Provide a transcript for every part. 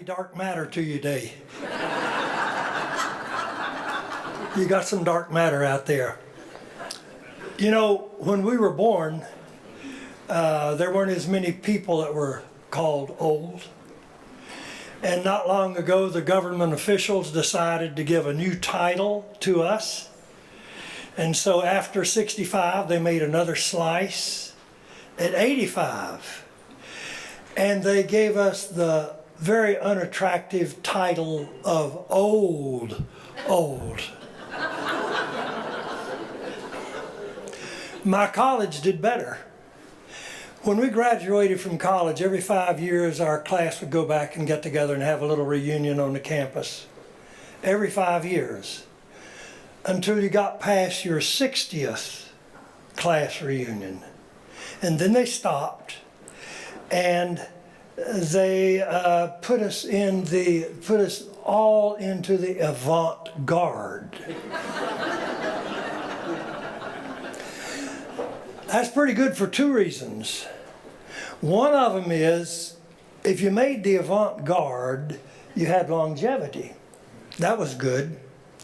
dark matter to you today. You got some dark matter out there. You know, when we were born, there weren't as many people that were called old. And not long ago, the government officials decided to give a new title to us. And so after 65, they made another slice at 85. And they gave us the very unattractive title of old. My college did better. When we graduated from college, every 5 years our class would go back and get together and have a little reunion on the campus. Every 5 years. Until you got past your 60th class reunion. And then they stopped and they put us all into the avant-garde. That's pretty good for two reasons. One of them is, if you made the avant-garde, you had longevity. That was good.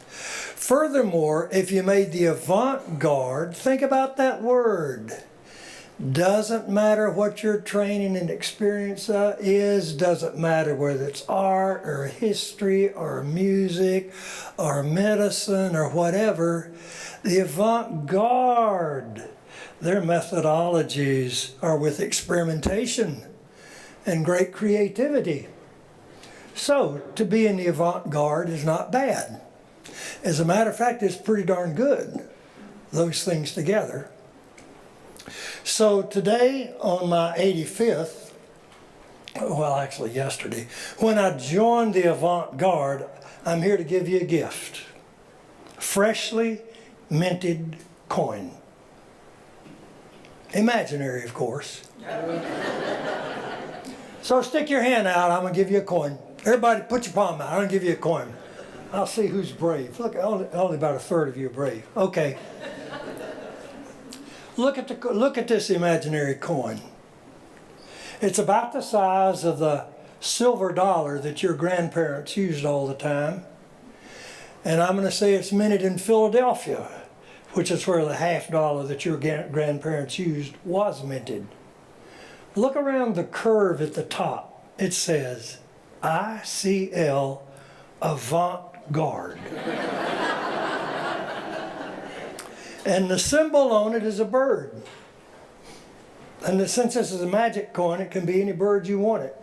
Furthermore, if you made the avant-garde, think about that word. Doesn't matter what your training and experience is, doesn't matter whether it's art or history or music or medicine or whatever, the avant-garde, their methodologies are with experimentation and great creativity. So to be in the avant-garde is not bad. As a matter of fact, it's pretty darn good, those things together. So today on my 85th, well actually yesterday, when I joined the avant-garde, I'm here to give you a gift. Freshly minted coin. Imaginary, of course. So stick your hand out, I'm going to give you a coin. Everybody put your palm out, I'm going to give you a coin. I'll see who's brave. Look, only about a third of you are brave. Okay. Look at this imaginary coin. It's about the size of the silver dollar that your grandparents used all the time. And I'm going to say it's minted in Philadelphia, which is where the $50 that your grandparents used was minted. Look around the curve at the top. It says, ICL Avant-Garde. And the symbol on it is a bird. And since this is a magic coin, it can be any bird you want it.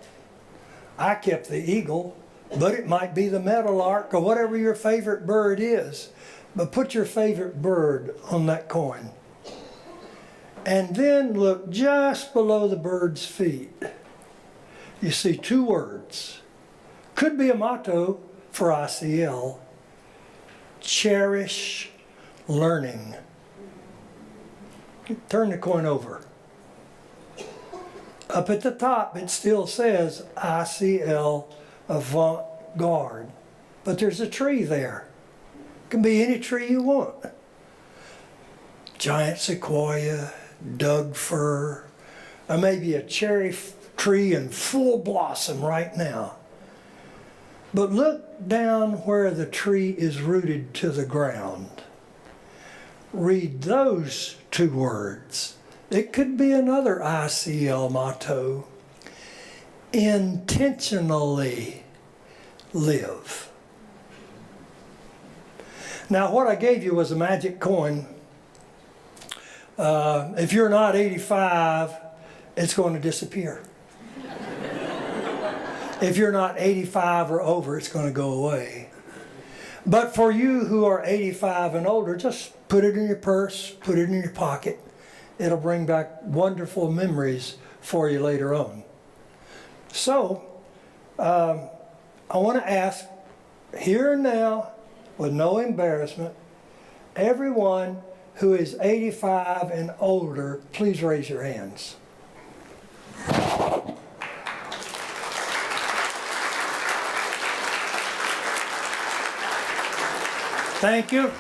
I kept the eagle, but it might be the meadowlark or whatever your favorite bird is. But put your favorite bird on that coin. And then look just below the bird's feet. You see two words. Could be a motto for ICL. Cherish learning. Turn the coin over. Up at the top it still says ICL Avant-Garde. But there's a tree there. It can be any tree you want. Giant sequoia, Doug fir, or maybe a cherry tree in full blossom right now. But look down where the tree is rooted to the ground. Read those two words. It could be another ICL motto. Intentionally live. Now what I gave you was a magic coin. If you're not 85, it's going to disappear. If you're not 85 or over, it's going to go away. But for you who are 85 and older, just put it in your purse, put it in your pocket. It'll bring back wonderful memories for you later on. So, I want to ask, here and now, with no embarrassment, everyone who is 85 and older, please raise your hands. Thank you.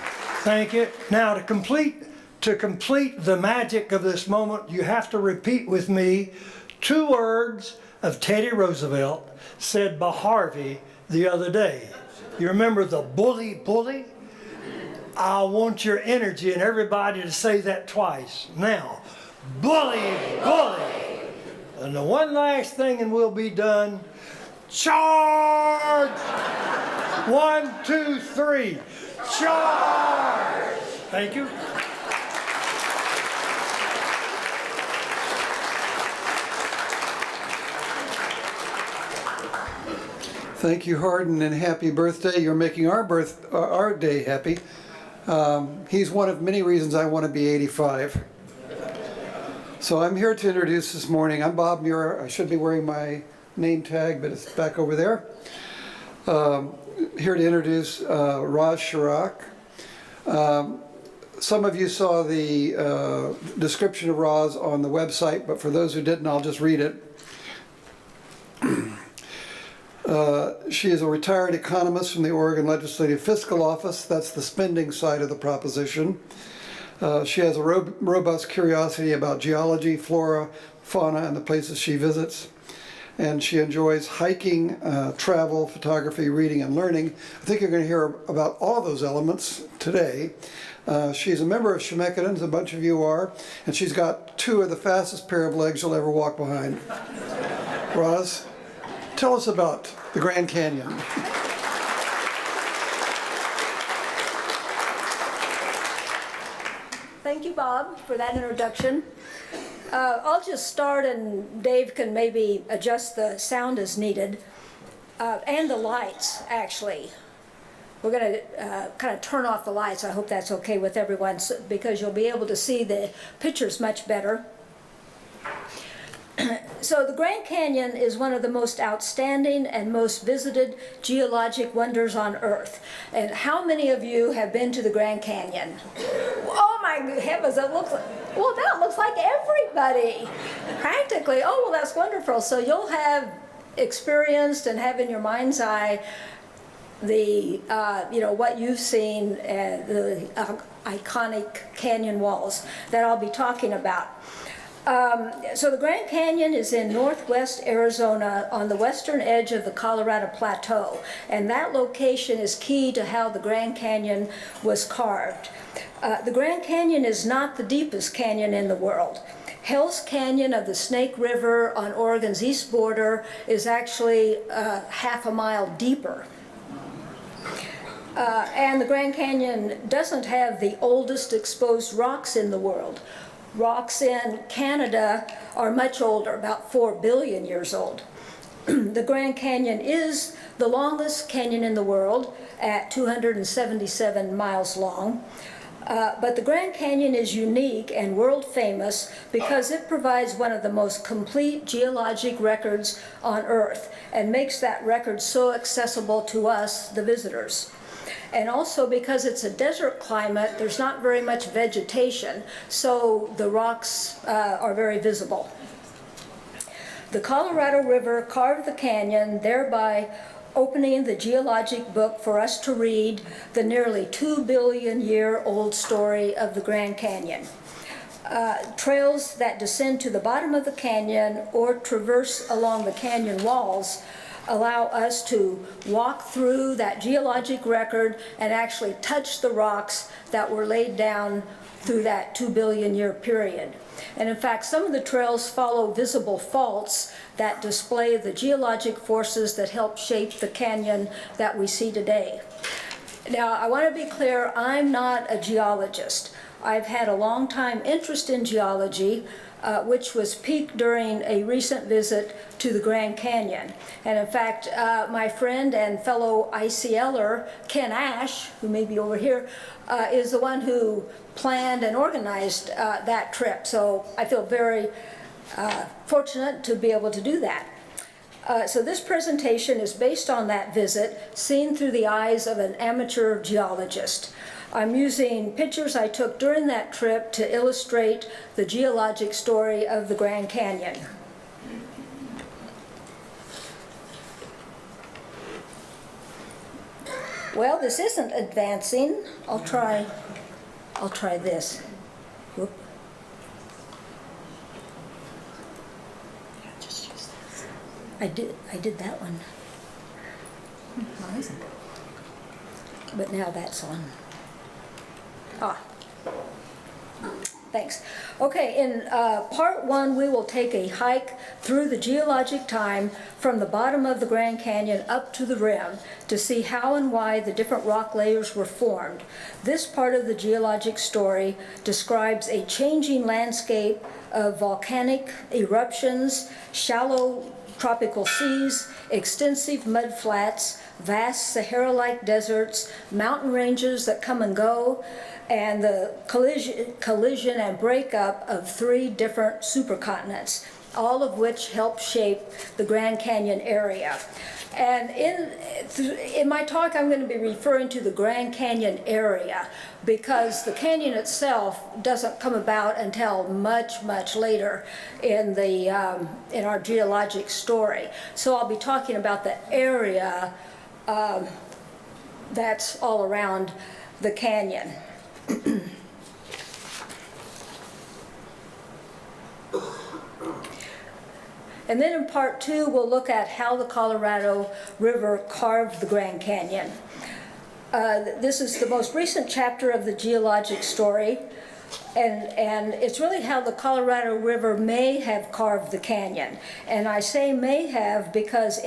Thank you. Now to complete the magic of this moment, you have to repeat with me two words of Teddy Roosevelt said by Harvey the other day. You remember the bully? I want your energy and everybody to say that twice. Now, bully. And the one last thing and we'll be done. Charge! 1, 2, 3. Charge! Thank you. Thank you, Hardin, and happy birthday. You're making our day happy. He's one of many reasons I want to be 85. So I'm here to introduce this morning. I'm Bob Muir. I should be wearing my name tag, but it's back over there. Here to introduce Roz Chirac. Some of you saw the description of Roz on the website, but for those who didn't, I'll just read it. She is a retired economist from the Oregon Legislative Fiscal Office. That's the spending side of the proposition. She has a robust curiosity about geology, flora, fauna, and the places she visits. And she enjoys hiking, travel, photography, reading, and learning. I think you're going to hear about all those elements today. She's a member of Shemekidans, a bunch of you are, and she's got 2 of the fastest pair of legs you'll ever walk behind. Roz, tell us about the Grand Canyon. Thank you, Bob, for that introduction. I'll just start and Dave can maybe adjust the sound as needed, and the lights, actually. We're going to kind of turn off the lights. I hope that's okay with everyone because you'll be able to see the pictures much better. So the Grand Canyon is one of the most outstanding and most visited geologic wonders on Earth. And how many of you have been to the Grand Canyon? Oh my heavens, that looks like everybody, practically. Oh, well, that's wonderful. So you'll have experienced and have in your mind's eye the, what you've seen, the iconic canyon walls that I'll be talking about. So the Grand Canyon is in northwest Arizona on the western edge of the Colorado Plateau, and that location is key to how the Grand Canyon was carved. The Grand Canyon is not the deepest canyon in the world. Hell's Canyon of the Snake River on Oregon's east border is actually half a mile deeper. And the Grand Canyon doesn't have the oldest exposed rocks in the world. Rocks in Canada are much older, about 4 billion years old. The Grand Canyon is the longest canyon in the world at 277 miles long. But the Grand Canyon is unique and world famous because it provides one of the most complete geologic records on Earth and makes that record so accessible to us, the visitors. And also because it's a desert climate, there's not very much vegetation, so the rocks are very visible. The Colorado River carved the canyon, thereby opening the geologic book for us to read the nearly 2 billion year old story of the Grand Canyon. Trails that descend to the bottom of the canyon or traverse along the canyon walls allow us to walk through that geologic record and actually touch the rocks that were laid down through that 2 billion year period. And in fact, some of the trails follow visible faults that display the geologic forces that help shape the canyon that we see today. Now, I want to be clear, I'm not a geologist. I've had a long time interest in geology, which was piqued during a recent visit to the Grand Canyon. And in fact, my friend and fellow ICLer, Ken Ash, who may be over here, is the one who planned and organized that trip. So I feel very fortunate to be able to do that. So this presentation is based on that visit, seen through the eyes of an amateur geologist. I'm using pictures I took during that trip to illustrate the geologic story of the Grand Canyon. Well, this isn't advancing. I'll try this. Whoop. I did that one. Why isn't it? But now that's on. Ah. Thanks. Okay, in part one, we will take a hike through the geologic time from the bottom of the Grand Canyon up to the rim to see how and why the different rock layers were formed. This part of the geologic story describes a changing landscape of volcanic eruptions, shallow tropical seas, extensive mud flats, vast Sahara-like deserts, mountain ranges that come and go, and the collision and breakup of 3 different supercontinents, all of which help shape the Grand Canyon area. And in my talk, I'm going to be referring to the Grand Canyon area because the canyon itself doesn't come about until much, much later in our geologic story. So I'll be talking about the area that's all around the canyon. And then in part 2, we'll look at how the Colorado River carved the Grand Canyon. This is the most recent chapter of the geologic story, and it's really how the Colorado River may have carved the canyon. And I say may have because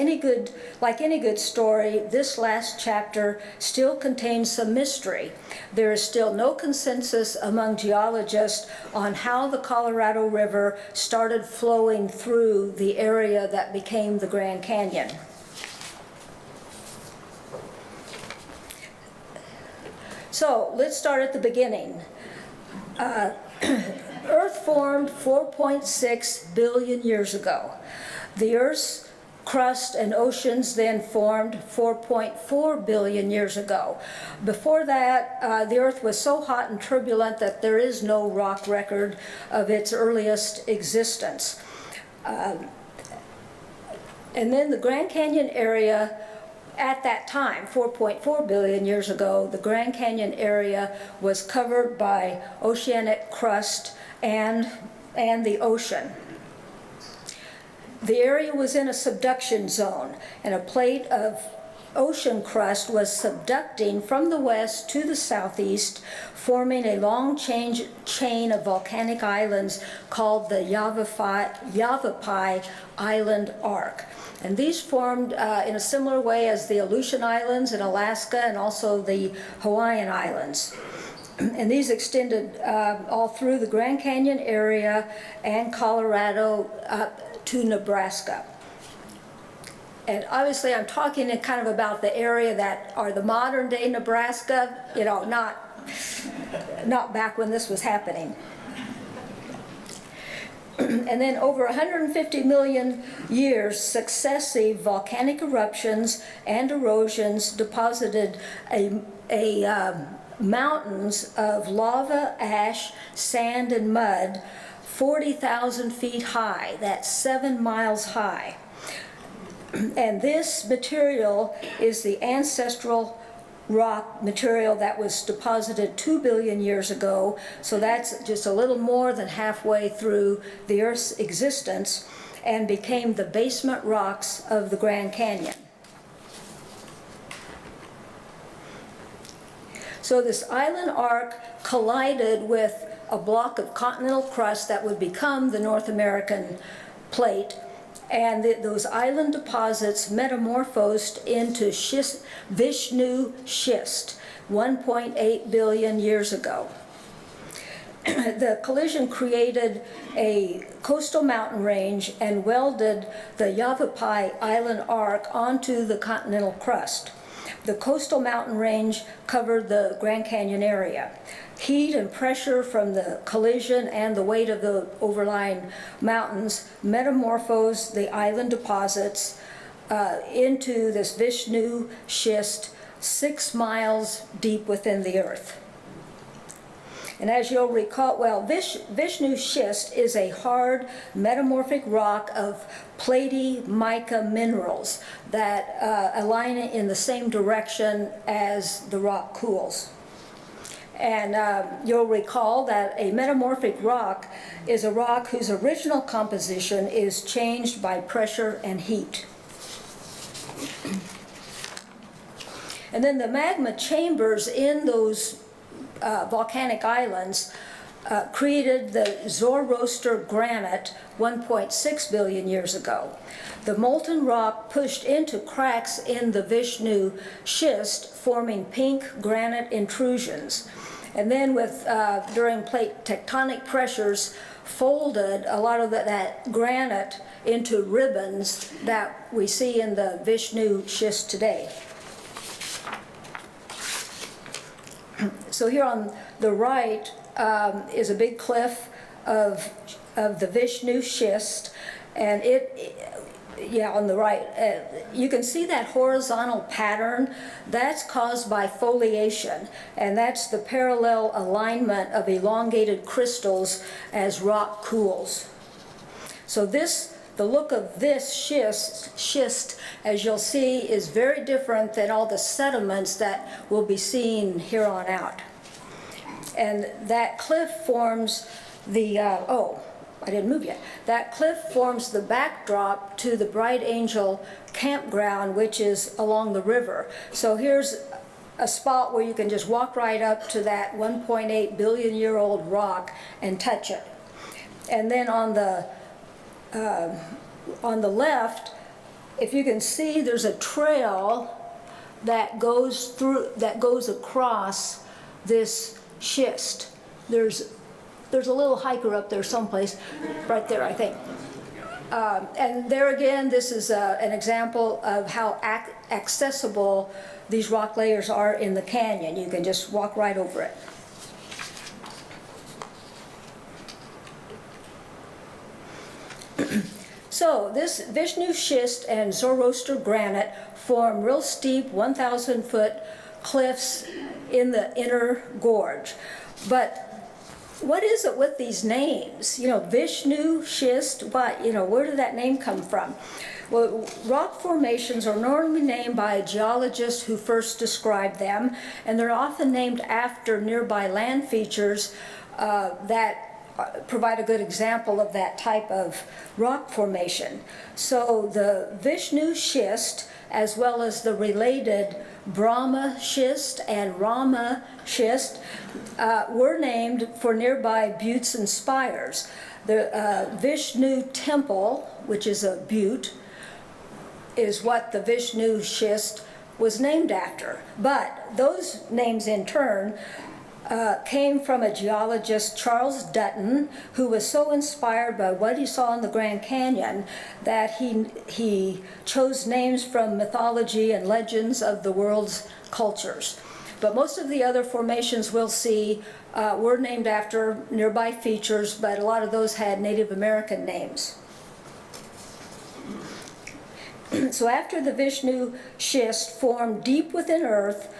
like any good story, this last chapter still contains some mystery. There is still no consensus among geologists on how the Colorado River started flowing through the area that became the Grand Canyon. So let's start at the beginning. Earth formed 4.6 billion years ago. The Earth's crust and oceans then formed 4.4 billion years ago. Before that, the Earth was so hot and turbulent that there is no rock record of its earliest existence. And then the Grand Canyon area, at that time, 4.4 billion years ago, the Grand Canyon area was covered by oceanic crust and the ocean. The area was in a subduction zone, and a plate of ocean crust was subducting from the west to the southeast, forming a long chain of volcanic islands called the Yavapai Island Arc. And these formed in a similar way as the Aleutian Islands in Alaska and also the Hawaiian Islands. And these extended all through the Grand Canyon area and Colorado up to Nebraska. And obviously I'm talking kind of about the area that are the modern day Nebraska, not back when this was happening. And then over 150 million years, successive volcanic eruptions and erosions deposited mountains of lava, ash, sand, and mud 40,000 feet high. That's 7 miles high. And this material is the ancestral rock material that was deposited 2 billion years ago. So that's just a little more than halfway through the Earth's existence and became the basement rocks of the Grand Canyon. So this island arc collided with a block of continental crust that would become the North American plate. And those island deposits metamorphosed into Vishnu Schist 1.8 billion years ago. The collision created a coastal mountain range and welded the Yavapai Island Arc onto the continental crust. The coastal mountain range covered the Grand Canyon area. Heat and pressure from the collision and the weight of the overlying mountains metamorphosed the island deposits into this Vishnu Schist 6 miles deep within the Earth. And as you'll recall, Vishnu Schist is a hard metamorphic rock of platy mica minerals that align in the same direction as the rock cools. And you'll recall that a metamorphic rock is a rock whose original composition is changed by pressure and heat. And then the magma chambers in those volcanic islands created the Zoroaster Granite 1.6 billion years ago. The molten rock pushed into cracks in the Vishnu Schist, forming pink granite intrusions. And then during plate tectonic pressures, folded a lot of that granite into ribbons that we see in the Vishnu Schist today. So here on the right is a big cliff of the Vishnu Schist, and on the right, you can see that horizontal pattern. That's caused by foliation, and that's the parallel alignment of elongated crystals as rock cools. So the look of this schist, as you'll see, is very different than all the sediments that will be seen here on out. And that cliff forms the, I didn't move yet. That cliff forms the backdrop to the Bright Angel campground, which is along the river. So here's a spot where you can just walk right up to that 1.8 billion year old rock and touch it. And then on the left, if you can see, there's a trail that goes across this schist. There's a little hiker up there someplace, right there, I think. And there again, this is an example of how accessible these rock layers are in the canyon. You can just walk right over it. So this Vishnu Schist and Zoroaster Granite form real steep 1,000-foot cliffs in the inner gorge. But what is it with these names? You know, Vishnu Schist, where did that name come from? Well, rock formations are normally named by a geologist who first described them, and they're often named after nearby land features that provide a good example of that type of rock formation. So the Vishnu Schist, as well as the related Brahma Schist and Rama Schist, were named for nearby buttes and spires. The Vishnu Temple, which is a butte, is what the Vishnu Schist was named after. But those names in turn came from a geologist, Charles Dutton, who was so inspired by what he saw in the Grand Canyon that he chose names from mythology and legends of the world's cultures. But most of the other formations we'll see were named after nearby features, but a lot of those had Native American names. So after the Vishnu Schist formed deep within Earth,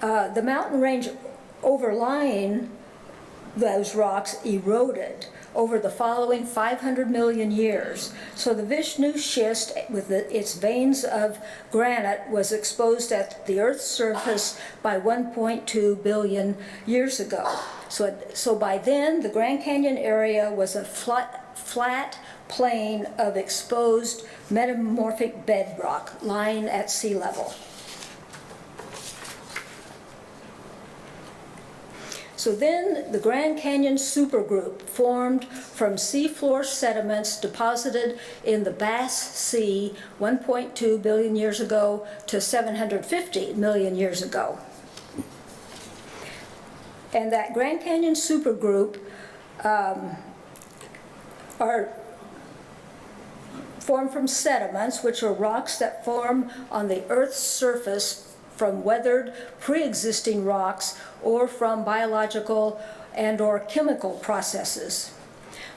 the mountain range overlying those rocks eroded over the following 500 million years. So the Vishnu Schist, with its veins of granite, was exposed at the Earth's surface by 1.2 billion years ago. So by then, the Grand Canyon area was a flat plain of exposed metamorphic bedrock lying at sea level. So then the Grand Canyon Supergroup formed from seafloor sediments deposited in the Bass Sea 1.2 billion years ago to 750 million years ago. And that Grand Canyon Supergroup are formed from sediments, which are rocks that form on the Earth's surface from weathered pre-existing rocks or from biological and or chemical processes.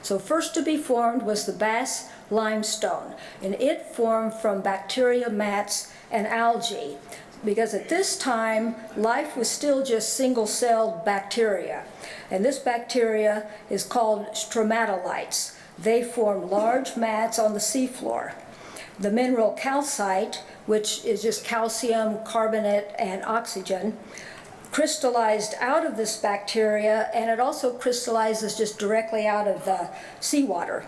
So first to be formed was the Bass Limestone, and it formed from bacteria mats and algae, because at this time life was still just single-celled bacteria, and this bacteria is called stromatolites. They form large mats on the seafloor. The mineral calcite, which is just calcium, carbonate, and oxygen, crystallized out of this bacteria, and it also crystallizes just directly out of the seawater.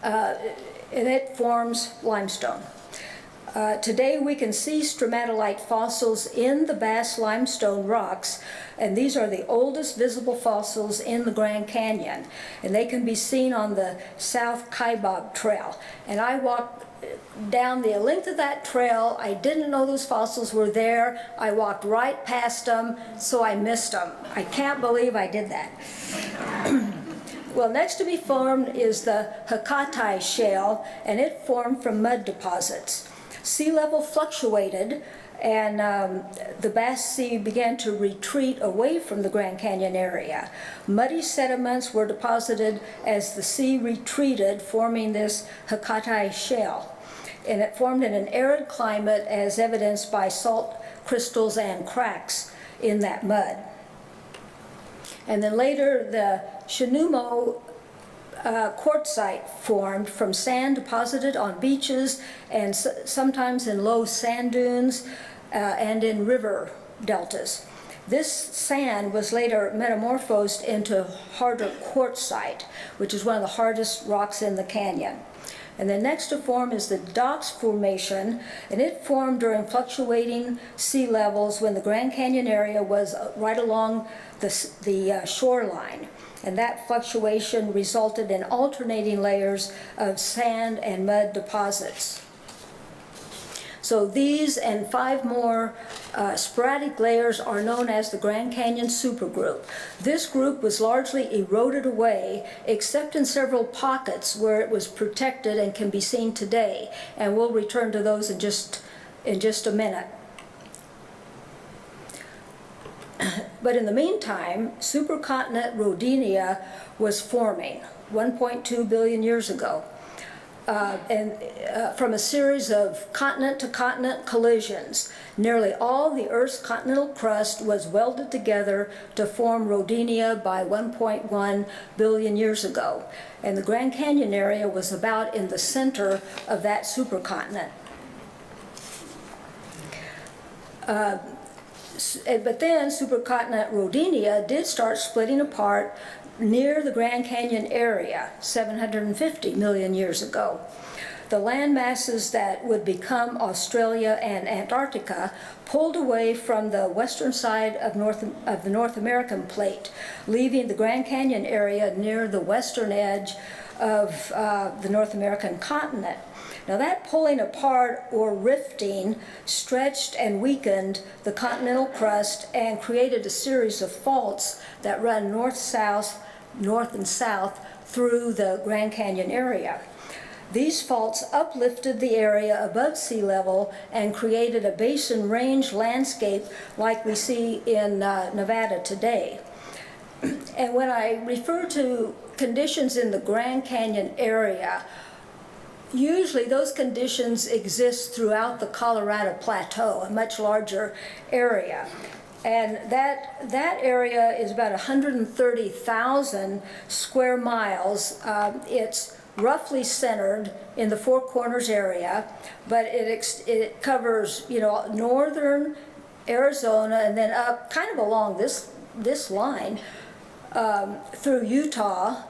And it forms limestone. Today we can see stromatolite fossils in the Bass limestone rocks, and these are the oldest visible fossils in the Grand Canyon, and they can be seen on the South Kaibab Trail. And I walked down the length of that trail. I didn't know those fossils were there. I walked right past them, so I missed them. I can't believe I did that. Well, next to be formed is the Hakatai Shale, and it formed from mud deposits. Sea level fluctuated, and the Bass Sea began to retreat away from the Grand Canyon area. Muddy sediments were deposited as the sea retreated, forming this Hakatai Shale. And it formed in an arid climate, as evidenced by salt crystals and cracks in that mud. And then later, the Shinumo Quartzite formed from sand deposited on beaches and sometimes in low sand dunes and in river deltas. This sand was later metamorphosed into harder quartzite, which is one of the hardest rocks in the canyon. And then next to form is the Tapeats Formation, and it formed during fluctuating sea levels when the Grand Canyon area was right along the shoreline. And that fluctuation resulted in alternating layers of sand and mud deposits. So these and 5 more sporadic layers are known as the Grand Canyon Supergroup. This group was largely eroded away, except in several pockets where it was protected and can be seen today. And we'll return to those in just a minute. But in the meantime, Supercontinent Rodinia was forming 1.2 billion years ago. From a series of continent-to-continent collisions. Nearly all the Earth's continental crust was welded together to form Rodinia by 1.1 billion years ago. And the Grand Canyon area was about in the center of that supercontinent. But then Supercontinent Rodinia did start splitting apart near the Grand Canyon area 750 million years ago. The land masses that would become Australia and Antarctica pulled away from the western side of the North American plate, leaving the Grand Canyon area near the western edge of the North American continent. Now that pulling apart or rifting stretched and weakened the continental crust and created a series of faults that run north-south, north and south through the Grand Canyon area. These faults uplifted the area above sea level and created a basin range landscape like we see in Nevada today. And when I refer to conditions in the Grand Canyon area, usually those conditions exist throughout the Colorado Plateau, a much larger area. And that area is about 130,000 square miles. It's roughly centered in the Four Corners area, but it covers, northern Arizona and then up kind of along this line through Utah,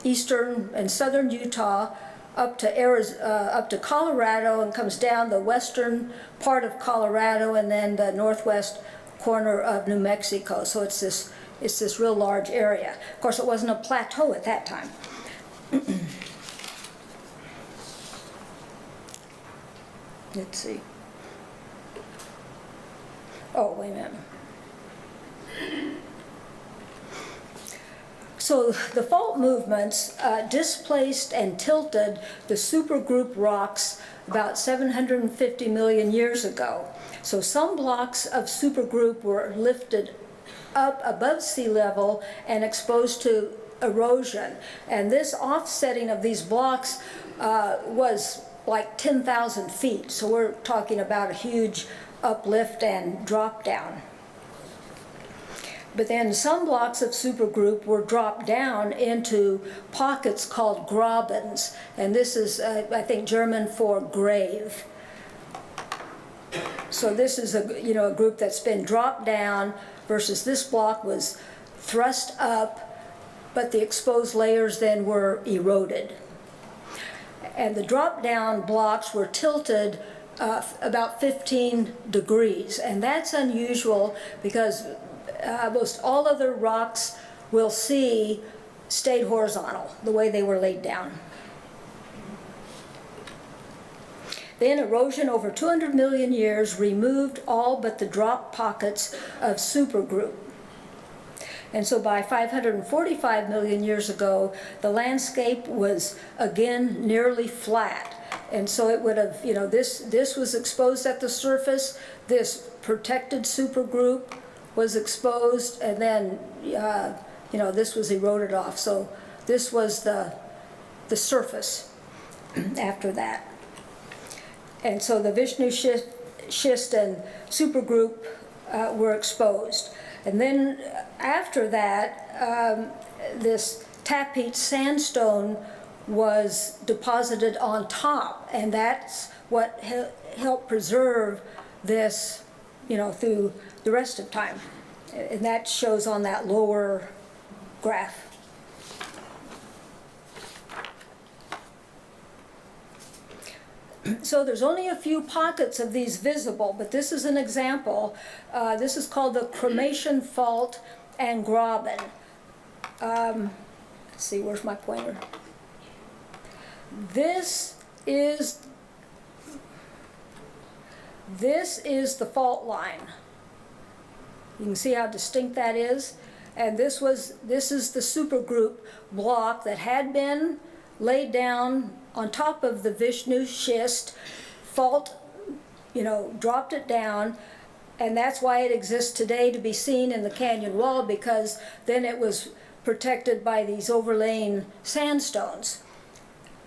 eastern and southern Utah, up to Colorado, and comes down the western part of Colorado and then the northwest corner of New Mexico. So it's this real large area. Of course, it wasn't a plateau at that time. Let's see. Oh, wait a minute. So the fault movements displaced and tilted the supergroup rocks about 750 million years ago. So some blocks of supergroup were lifted up above sea level and exposed to erosion. And this offsetting of these blocks was like 10,000 feet. So we're talking about a huge uplift and drop down. But then some blocks of supergroup were dropped down into pockets called Grabens, and this is, I think, German for grave. So this is a group that's been dropped down versus this block was thrust up, but the exposed layers then were eroded. And the drop down blocks were tilted about 15 degrees, and that's unusual because most all other rocks we'll see stayed horizontal the way they were laid down. Then erosion over 200 million years removed all but the drop pockets of supergroup. And so by 545 million years ago, the landscape was again nearly flat. And so it would have, this was exposed at the surface, this protected supergroup was exposed, and then, this was eroded off. So this was the surface after that. And so the Vishnu Schist and supergroup were exposed. And then after that, this Tapeats Sandstone was deposited on top, and that's what helped preserve this, through the rest of time. And that shows on that lower graph. So there's only a few pockets of these visible, but this is an example. This is called the Cremation Fault and Graben. Let's see, where's my pointer? This is the fault line. You can see how distinct that is. And this is the supergroup block that had been laid down on top of the Vishnu Schist. Fault, dropped it down, and that's why it exists today to be seen in the canyon wall, because then it was protected by these overlaying sandstones.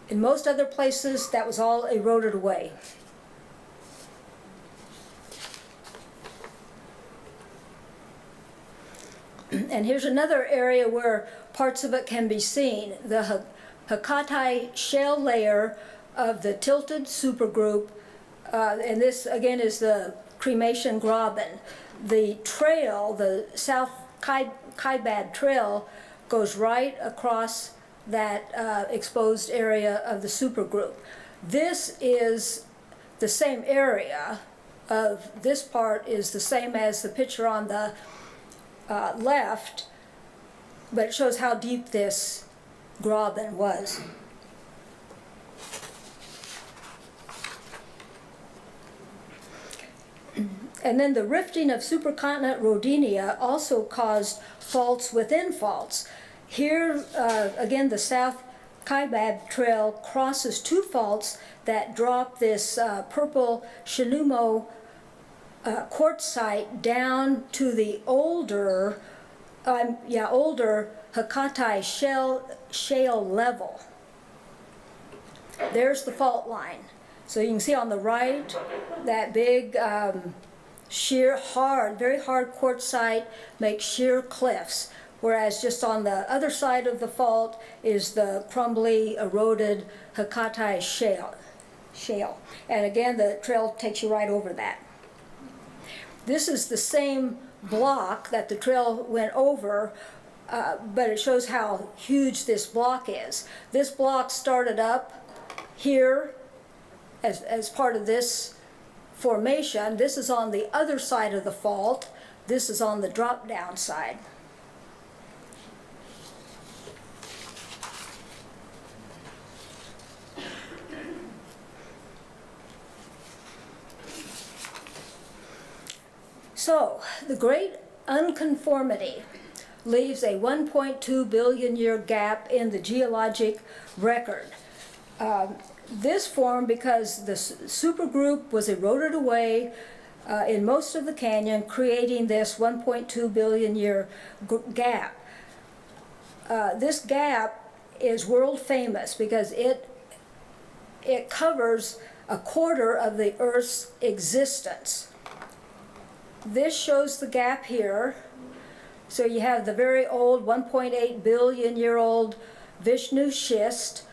In most other places, that was all eroded away. And here's another area where parts of it can be seen. The Hakatai Shale layer of the tilted supergroup, and this again is the Cremation Graben. The trail, the South Kaibab Trail, goes right across that exposed area of the supergroup. This is the same area of this part is the same as the picture on the left, but it shows how deep this Graben was. And then the rifting of Supercontinent Rodinia also caused faults within faults. Here, again, the South Kaibab Trail crosses two faults that drop this purple Shinumo Quartzite down to the older Hakatai Shale level. There's the fault line. So you can see on the right that big sheer, very hard quartzite makes sheer cliffs, whereas just on the other side of the fault is the crumbly, eroded Hakatai Shale. And again, the trail takes you right over that. This is the same block that the trail went over, but it shows how huge this block is. This block started up here as part of this formation. This is on the other side of the fault. This is on the drop down side. So, the Great Unconformity leaves a 1.2 billion year gap in the geologic record. This formed because the supergroup was eroded away in most of the canyon, creating this 1.2 billion year gap. This gap is world famous because it covers a quarter of the Earth's existence. This shows the gap here. So you have the very old 1.8 billion year old Vishnu Schist,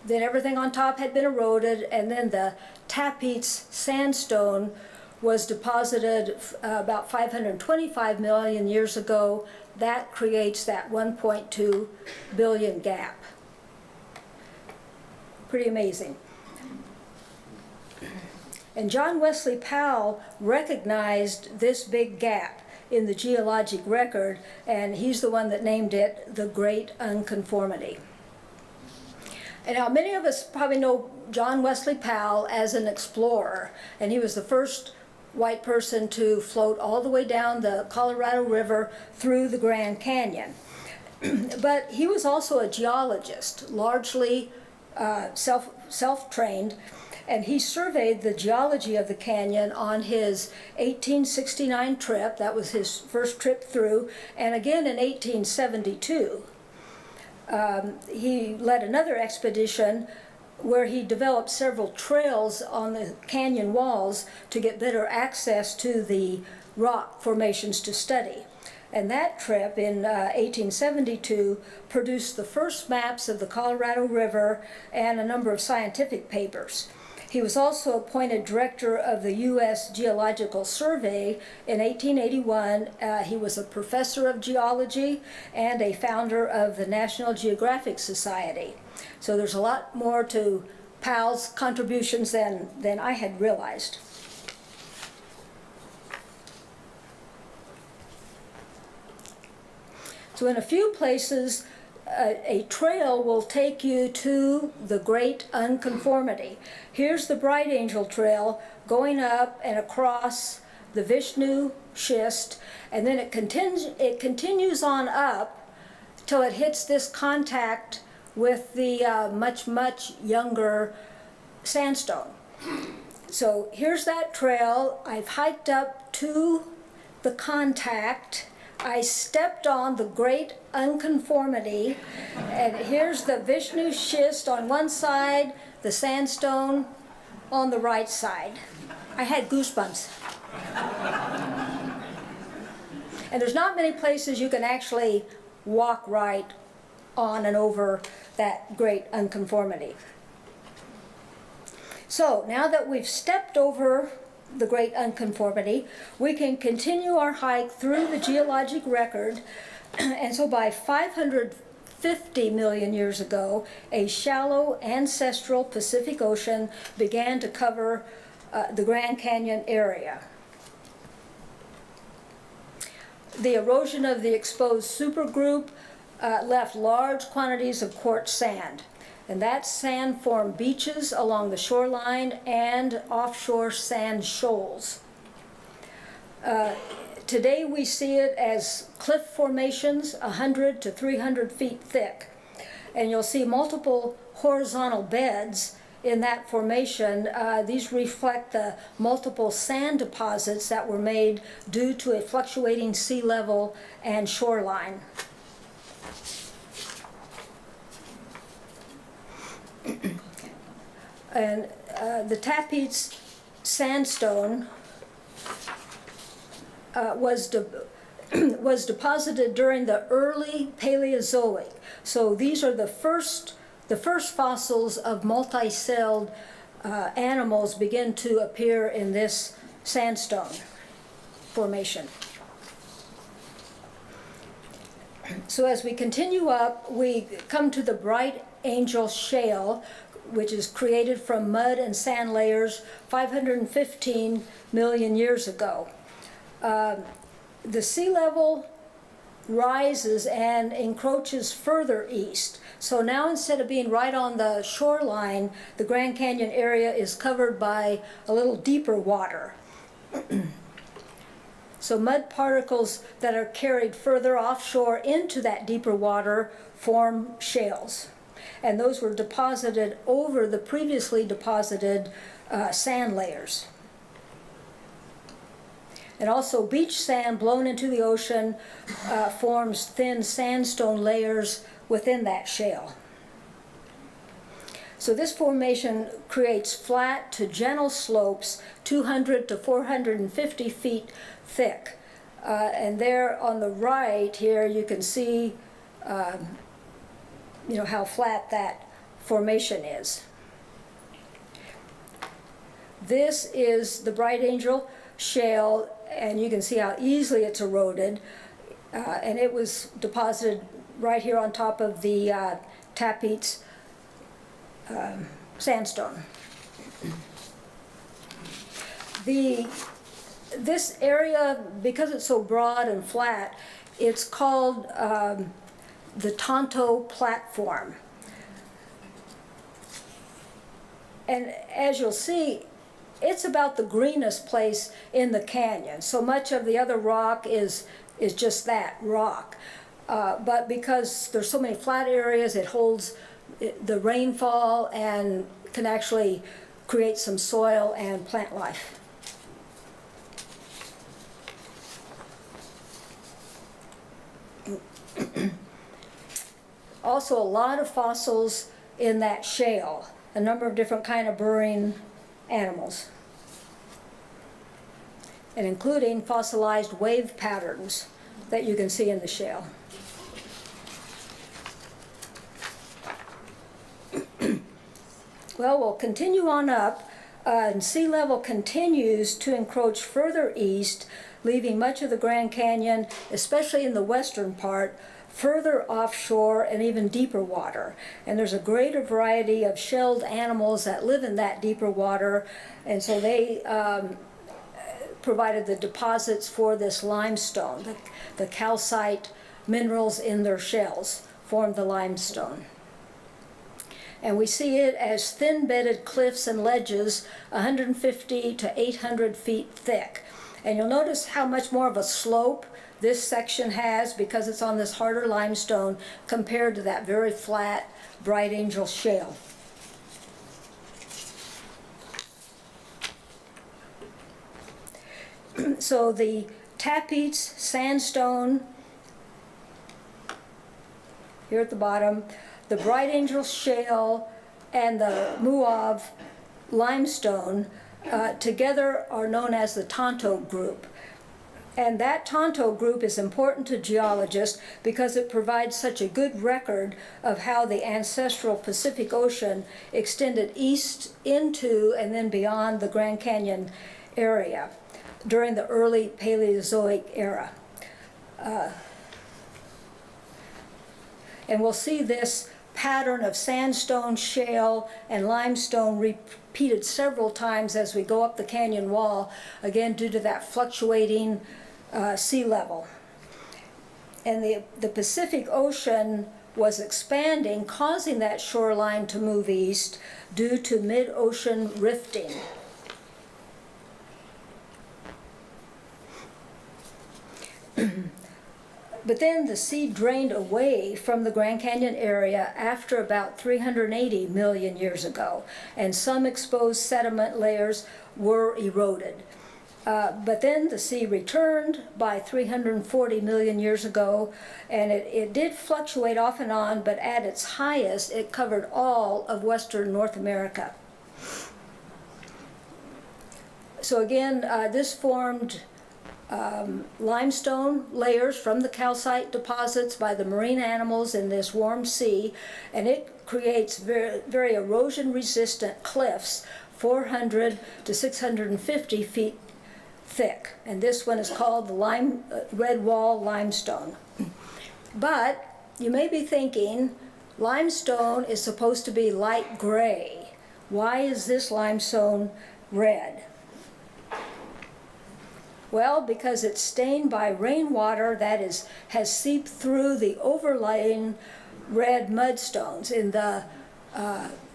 then everything on top had been eroded, and then the Tapeats Sandstone was deposited about 525 million years ago. That creates that 1.2 billion gap. Pretty amazing. And John Wesley Powell recognized this big gap in the geologic record, and he's the one that named it the Great Unconformity. And now many of us probably know John Wesley Powell as an explorer, and he was the first white person to float all the way down the Colorado River through the Grand Canyon. But he was also a geologist, largely self-trained, and he surveyed the geology of the canyon on his 1869 trip. That was his first trip through, and again in 1872. He led another expedition where he developed several trails on the canyon walls to get better access to the rock formations to study. And that trip in 1872 produced the first maps of the Colorado River and a number of scientific papers. He was also appointed director of the U.S. Geological Survey in 1881. He was a professor of geology and a founder of the National Geographic Society. So there's a lot more to Powell's contributions than I had realized. So in a few places, a trail will take you to the Great Unconformity. Here's the Bright Angel Trail going up and across the Vishnu Schist, and then it continues on up till it hits this contact with the much younger sandstone. So here's that trail. I've hiked up to the contact. I stepped on the Great Unconformity, and here's the Vishnu Schist on one side, the sandstone on the right side. I had goosebumps. And there's not many places you can actually walk right on and over that Great Unconformity. So now that we've stepped over the Great Unconformity, we can continue our hike through the geologic record. And so by 550 million years ago, a shallow ancestral Pacific Ocean began to cover the Grand Canyon area. The erosion of the exposed supergroup left large quantities of quartz sand. And that sand formed beaches along the shoreline and offshore sand shoals. Today we see it as cliff formations 100 to 300 feet thick. And you'll see multiple horizontal beds in that formation. These reflect the multiple sand deposits that were made due to a fluctuating sea level and shoreline. And the Tapeats Sandstone was deposited during the early Paleozoic. So these are the first fossils of multicelled animals begin to appear in this sandstone formation. So as we continue up, we come to the Bright Angel Shale, which is created from mud and sand layers 515 million years ago. The sea level rises and encroaches further east. So now instead of being right on the shoreline, the Grand Canyon area is covered by a little deeper water. So mud particles that are carried further offshore into that deeper water form shales. And those were deposited over the previously deposited sand layers. And also beach sand blown into the ocean forms thin sandstone layers within that shale. So this formation creates flat to gentle slopes 200 to 450 feet thick. And there on the right here you can see how flat that formation is. This is the Bright Angel. Shale, and you can see how easily it's eroded. And it was deposited right here on top of the Tapeats Sandstone. This area, because it's so broad and flat, it's called the Tonto Platform. And as you'll see, it's about the greenest place in the canyon. So much of the other rock is just that, rock. But because there's so many flat areas, it holds the rainfall and can actually create some soil and plant life. Also, a lot of fossils in that shale, a number of different kind of burrowing animals, and including fossilized wave patterns that you can see in the shale. Well, we'll continue on up, and sea level continues to encroach further east, leaving much of the Grand Canyon, especially in the western part, further offshore and even deeper water. And there's a greater variety of shelled animals that live in that deeper water, and so they provided the deposits for this limestone. The calcite minerals in their shells formed the limestone. And we see it as thin-bedded cliffs and ledges 150 to 800 feet thick. And you'll notice how much more of a slope this section has because it's on this harder limestone compared to that very flat Bright Angel Shale. So the Tapeats Sandstone here at the bottom, the Bright Angel Shale, and the Muav Limestone together are known as the Tonto Group. And that Tonto Group is important to geologists because it provides such a good record of how the ancestral Pacific Ocean extended east into and then beyond the Grand Canyon area during the early Paleozoic era. And we'll see this pattern of sandstone, shale, and limestone repeated several times as we go up the canyon wall, again due to that fluctuating sea level. And the Pacific Ocean was expanding, causing that shoreline to move east due to mid-ocean rifting. But then the sea drained away from the Grand Canyon area after about 380 million years ago, and some exposed sediment layers were eroded. But then the sea returned by 340 million years ago, and it did fluctuate off and on, but at its highest, it covered all of western North America. So again, this formed limestone layers from the calcite deposits by the marine animals in this warm sea, and it creates very, very erosion-resistant cliffs 400 to 650 feet thick. And this one is called the Redwall Limestone. But you may be thinking, limestone is supposed to be light gray. Why is this limestone red? Well, because it's stained by rainwater that has seeped through the overlying red mudstones in the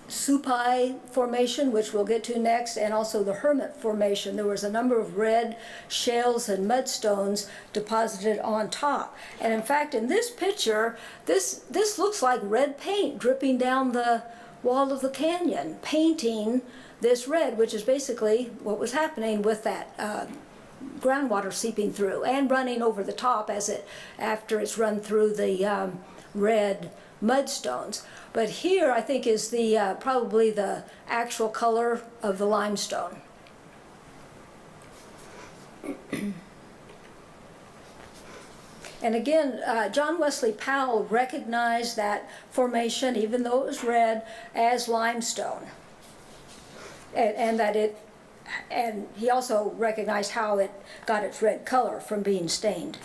Supai Formation, which we'll get to next, and also the Hermit Formation. There was a number of red shales and mudstones deposited on top. And in fact, in this picture, this looks like red paint dripping down the wall of the canyon, painting this red, which is basically what was happening with that groundwater seeping through and running over the top after it's run through the red mudstones. But here I think is the probably the actual color of the limestone. And again, John Wesley Powell recognized that formation, even though it was red, as limestone, and that it and he also recognized how it got its red color from being stained.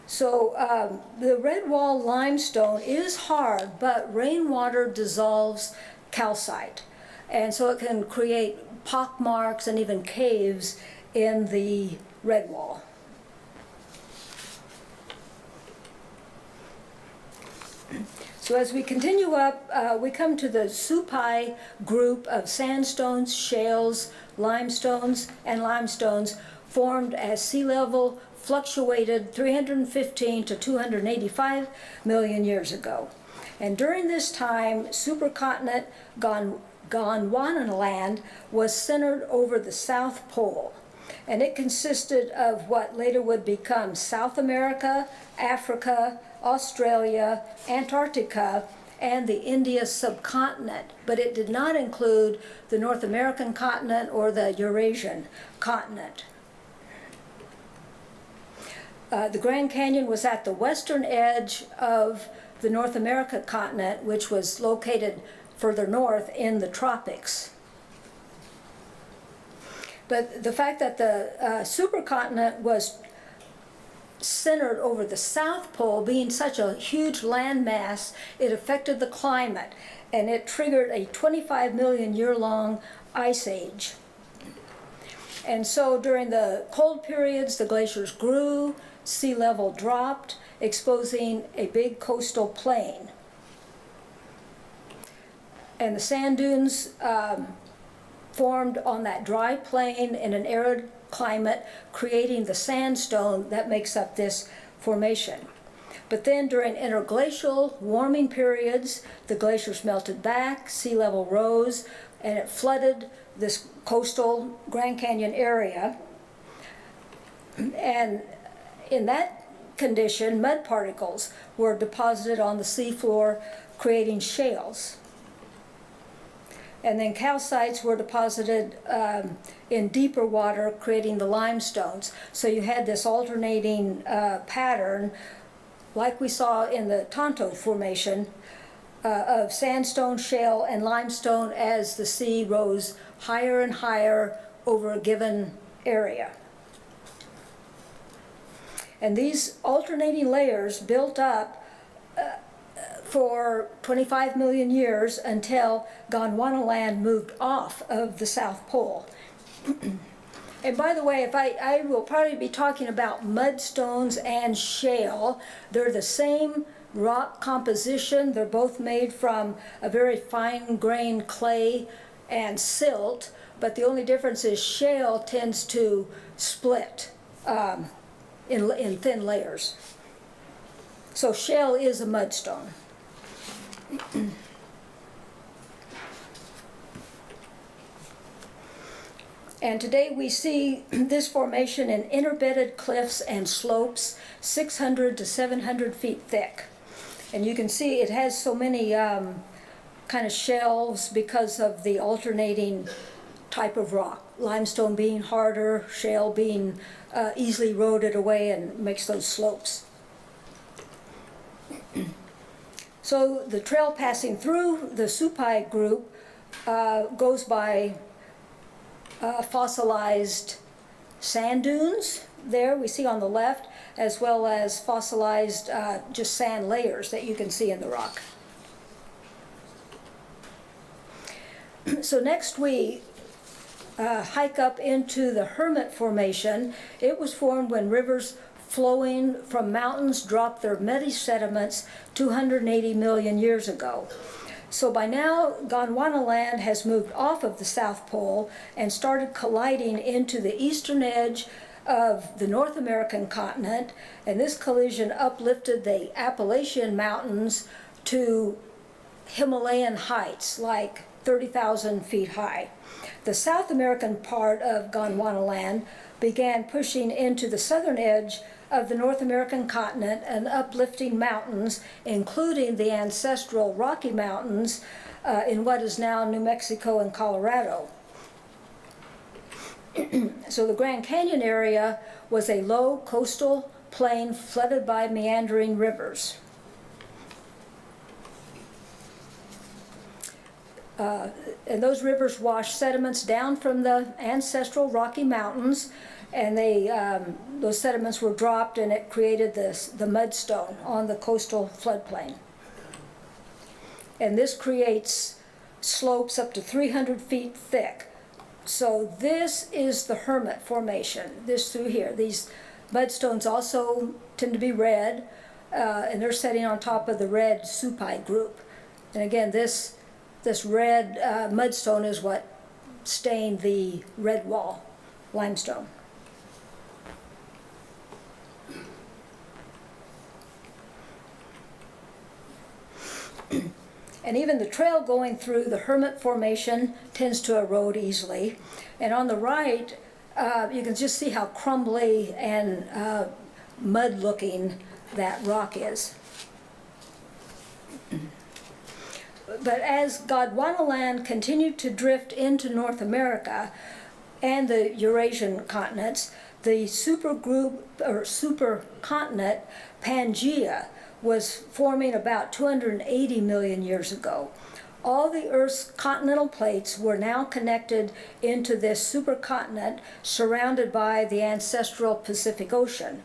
So the Redwall Limestone is hard, but rainwater dissolves calcite. And so it can create pock marks and even caves in the Redwall. So as we continue up, we come to the Supai Group of sandstones, shales, limestones, and limestones formed as sea level fluctuated 315 to 285 million years ago. And during this time, supercontinent Gondwanaland was centered over the South Pole. And it consisted of what later would become South America, Africa, Australia, Antarctica, and the India subcontinent. But it did not include the North American continent or the Eurasian continent. The Grand Canyon was at the western edge of the North America continent, which was located further north in the tropics. But the fact that the supercontinent was centered over the South Pole, being such a huge landmass, it affected the climate, and it triggered a 25 million year long ice age. And so during the cold periods, the glaciers grew, sea level dropped, exposing a big coastal plain. And the sand dunes formed on that dry plain in an arid climate, creating the sandstone that makes up this formation. But then during interglacial warming periods, the glaciers melted back, sea level rose, and it flooded this coastal Grand Canyon area. And in that condition, mud particles were deposited on the seafloor, creating shales. And then calcites were deposited in deeper water, creating the limestones. So you had this alternating pattern, like we saw in the Tonto Formation, of sandstone, shale, and limestone as the sea rose higher and higher over a given area. And these alternating layers built up for 25 million years until Gondwanaland moved off of the South Pole. And by the way, I will probably be talking about mudstones and shale. They're the same rock composition. They're both made from a very fine-grained clay and silt, but the only difference is shale tends to split in thin layers. So shale is a mudstone. And today we see this formation in interbedded cliffs and slopes 600 to 700 feet thick. And you can see it has so many kind of shelves because of the alternating type of rock. Limestone being harder, shale being easily eroded away and makes those slopes. So the trail passing through the Supai Group goes by fossilized sand dunes there we see on the left, as well as fossilized just sand layers that you can see in the rock. So next we hike up into the Hermit Formation. It was formed when rivers flowing from mountains dropped their muddy sediments 280 million years ago. So by now, Gondwanaland has moved off of the South Pole and started colliding into the eastern edge of the North American continent, and this collision uplifted the Appalachian Mountains to Himalayan heights, like 30,000 feet high. The South American part of Gondwanaland began pushing into the southern edge of the North American continent and uplifting mountains, including the ancestral Rocky Mountains in what is now New Mexico and Colorado. So the Grand Canyon area was a low coastal plain flooded by meandering rivers. And those rivers wash sediments down from the ancestral Rocky Mountains, and those sediments were dropped, and it created the mudstone on the coastal floodplain. And this creates slopes up to 300 feet thick. So this is the Hermit Formation, this through here. These mudstones also tend to be red, and they're setting on top of the red Supai Group. And again, this red mudstone is what stained the Redwall Limestone. And even the trail going through the Hermit Formation tends to erode easily. And on the right, you can just see how crumbly and mud-looking that rock is. But as Gondwanaland continued to drift into North America and the Eurasian continents, the supergroup or supercontinent Pangaea was forming about 280 million years ago. All the Earth's continental plates were now connected into this supercontinent surrounded by the ancestral Pacific Ocean.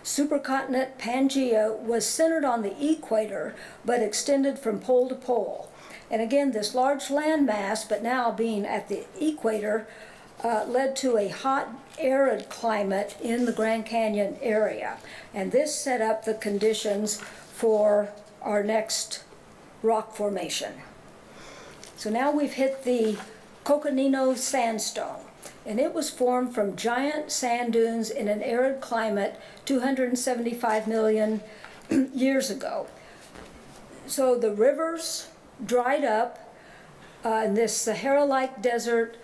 Supercontinent Pangaea was centered on the equator but extended from pole to pole. And again, this large landmass, but now being at the equator, led to a hot, arid climate in the Grand Canyon area. And this set up the conditions for our next rock formation. So now we've hit the Coconino Sandstone, and it was formed from giant sand dunes in an arid climate 275 million years ago. So the rivers dried up, and this Sahara-like desert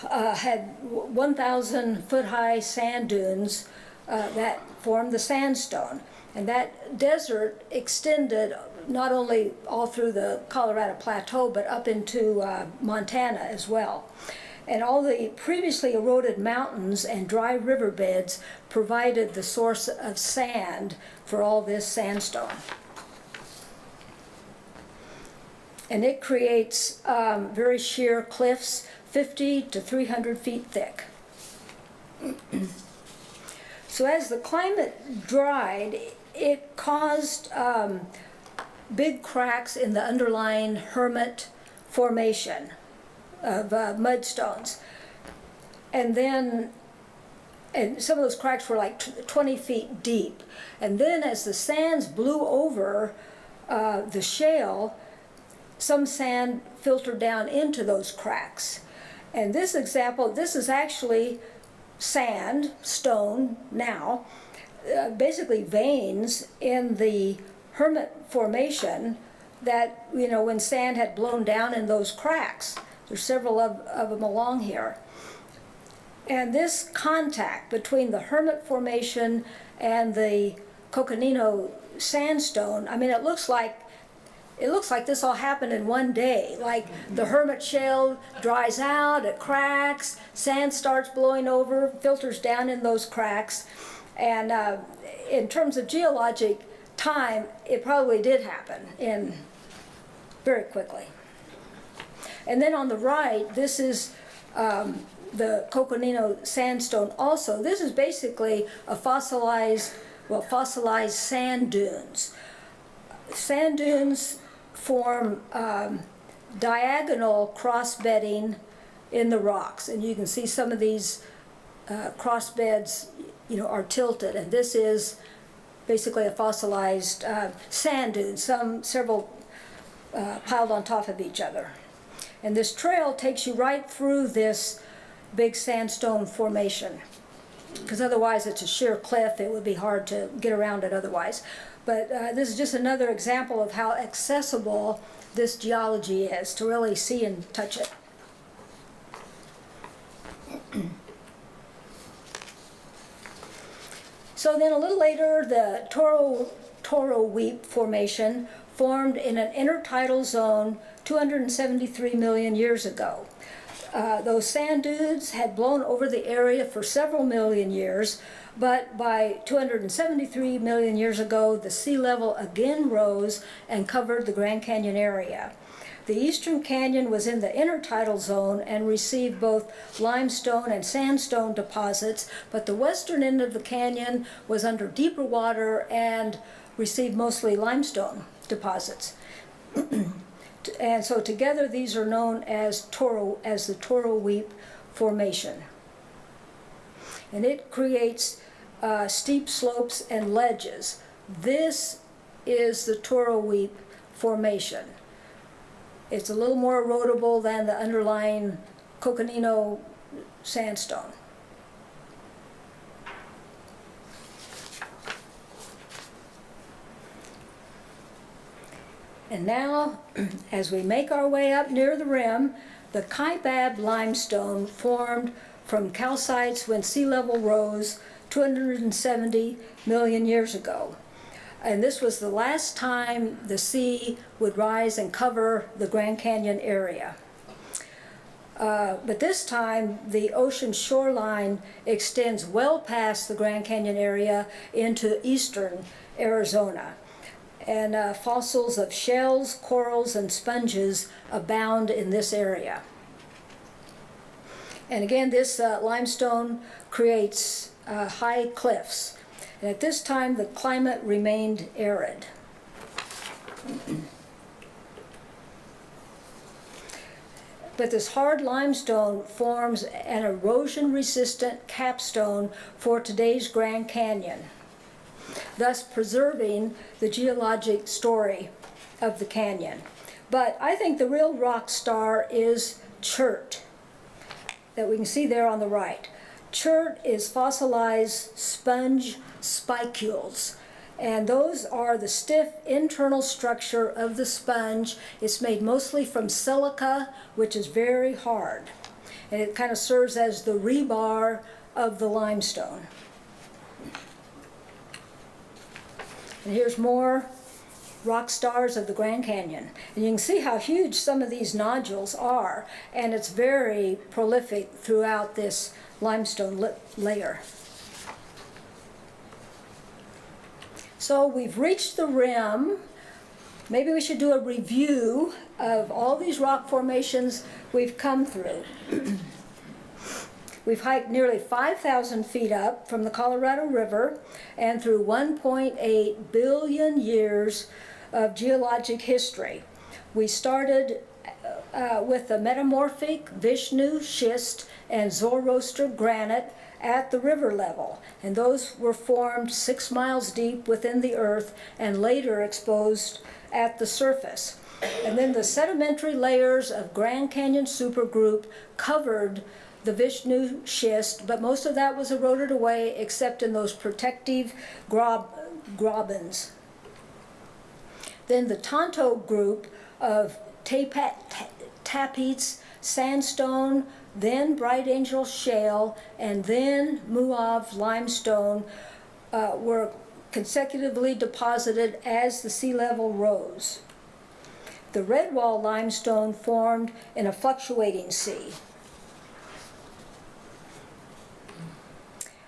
had 1,000 foot high sand dunes that formed the sandstone. And that desert extended not only all through the Colorado Plateau, but up into Montana as well. And all the previously eroded mountains and dry riverbeds provided the source of sand for all this sandstone. And it creates very sheer cliffs, 50 to 300 feet thick. So as the climate dried, it caused big cracks in the underlying Hermit Formation of mudstones. And some of those cracks were like 20 feet deep. And then as the sands blew over the shale, some sand filtered down into those cracks. And this example, this is actually sand, stone now, basically veins in the Hermit Formation that, when sand had blown down in those cracks. There's several of them along here. And this contact between the Hermit Formation and the Coconino Sandstone, I mean, it looks like this all happened in one day. Like the Hermit Shale dries out, it cracks, sand starts blowing over, filters down in those cracks. And in terms of geologic time, it probably did happen very quickly. And then on the right, this is the Coconino Sandstone also. This is basically a fossilized sand dunes. Sand dunes form diagonal cross-bedding in the rocks, and you can see some of these cross beds are tilted, and this is basically a fossilized sand dune, several piled on top of each other. And this trail takes you right through this big sandstone formation, because otherwise it's a sheer cliff. It would be hard to get around it otherwise. But this is just another example of how accessible this geology is, to really see and touch it. So then a little later, the Toroweap Formation formed in an intertidal zone 273 million years ago. Those sand dunes had blown over the area for several million years, but by 273 million years ago, the sea level again rose and covered the Grand Canyon area. The eastern canyon was in the intertidal zone and received both limestone and sandstone deposits, but the western end of the canyon was under deeper water and received mostly limestone deposits. And so together these are known as the Toroweap Formation. And it creates steep slopes and ledges. This is the Toroweap Formation. It's a little more erodible than the underlying Coconino Sandstone. And now, as we make our way up near the rim, the Kaibab Limestone formed from calcites when sea level rose 270 million years ago. And this was the last time the sea would rise and cover the Grand Canyon area. But this time, the ocean shoreline extends well past the Grand Canyon area into eastern Arizona. And fossils of shells, corals, and sponges abound in this area. And again, this limestone creates high cliffs. And at this time, the climate remained arid. But this hard limestone forms an erosion-resistant capstone for today's Grand Canyon, thus preserving the geologic story of the canyon. But I think the real rock star is Chert, that we can see there on the right. Chert is fossilized sponge spicules, and those are the stiff internal structure of the sponge. It's made mostly from silica, which is very hard, and it kind of serves as the rebar of the limestone. And here's more rock stars of the Grand Canyon. And you can see how huge some of these nodules are, and it's very prolific throughout this limestone layer. So we've reached the rim. Maybe we should do a review of all these rock formations we've come through. We've hiked nearly 5,000 feet up from the Colorado River and through 1.8 billion years of geologic history. We started with the metamorphic Vishnu Schist and Zoroaster Granite at the river level, and those were formed 6 miles deep within the earth and later exposed at the surface. And then the sedimentary layers of Grand Canyon Supergroup covered the Vishnu Schist, but most of that was eroded away except in those protective grabens. Then the Tonto Group of Tapeats Sandstone, then Bright Angel Shale, and then Muav Limestone were consecutively deposited as the sea level rose. The Redwall Limestone formed in a fluctuating sea.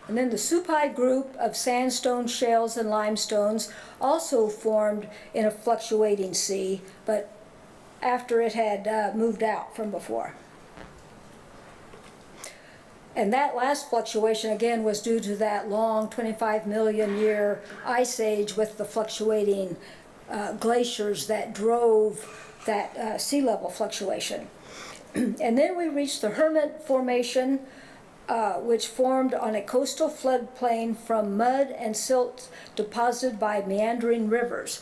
And then the Supai Group of sandstone, shales, and limestones also formed in a fluctuating sea, but after it had moved out from before. And that last fluctuation, again, was due to that long 25 million year ice age with the fluctuating glaciers that drove that sea level fluctuation. And then we reached the Hermit Formation, which formed on a coastal floodplain from mud and silt deposited by meandering rivers.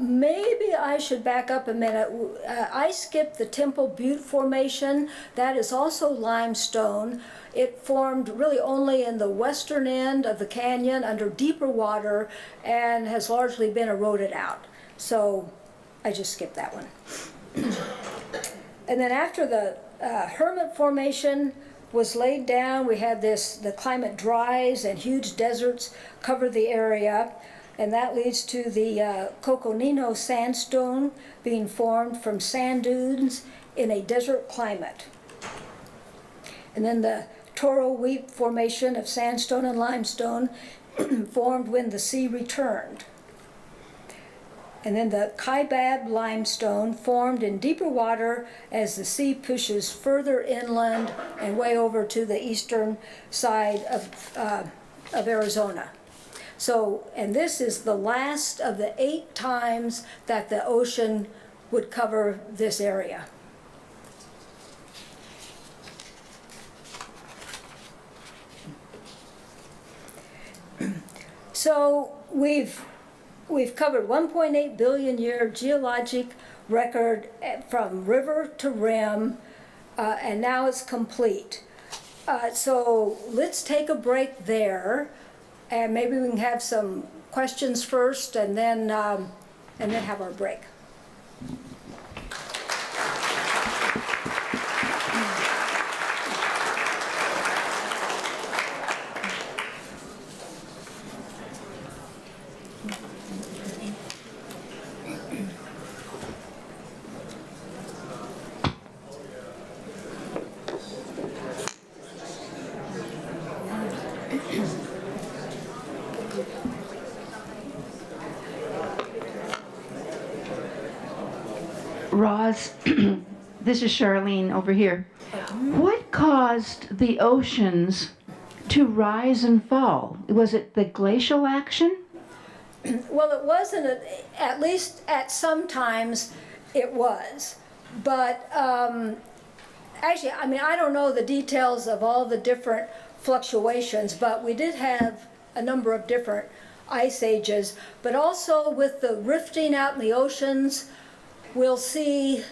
Maybe I should back up a minute. I skipped the Temple Butte Formation. That is also limestone. It formed really only in the western end of the canyon under deeper water and has largely been eroded out. So I just skipped that one. And then after the Hermit Formation was laid down, we had the climate dries and huge deserts cover the area. And that leads to the Coconino Sandstone being formed from sand dunes in a desert climate. And then the Toroweap Formation of sandstone and limestone formed when the sea returned. And then the Kaibab Limestone formed in deeper water as the sea pushes further inland and way over to the eastern side of Arizona. So, and this is the last of the 8 times that the ocean would cover this area. So we've covered 1.8 billion year geologic record from river to rim, and now it's complete. So let's take a break there, and maybe we can have some questions first, and then have our break. Roz, this is Charlene over here. What caused the oceans to rise and fall? Was it the glacial action? Well, it wasn't, at least at some times it was. But actually, I mean, I don't know the details of all the different fluctuations, but we did have a number of different ice ages. But also with the rifting out in the oceans, we'll see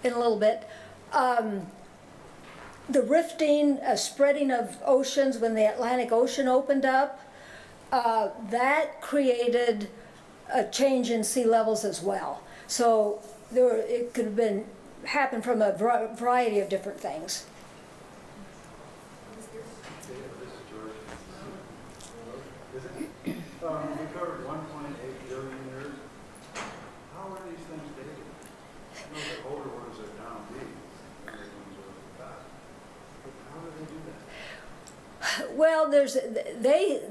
in a little bit, the rifting, spreading of oceans when the Atlantic Ocean opened up, that created a change in sea levels as well. So it could have happened from a variety of different things. We covered 1.8 billion years. How are these things dated? I know the older ones are down deep, and the ones are fast. But how do they do that? Well,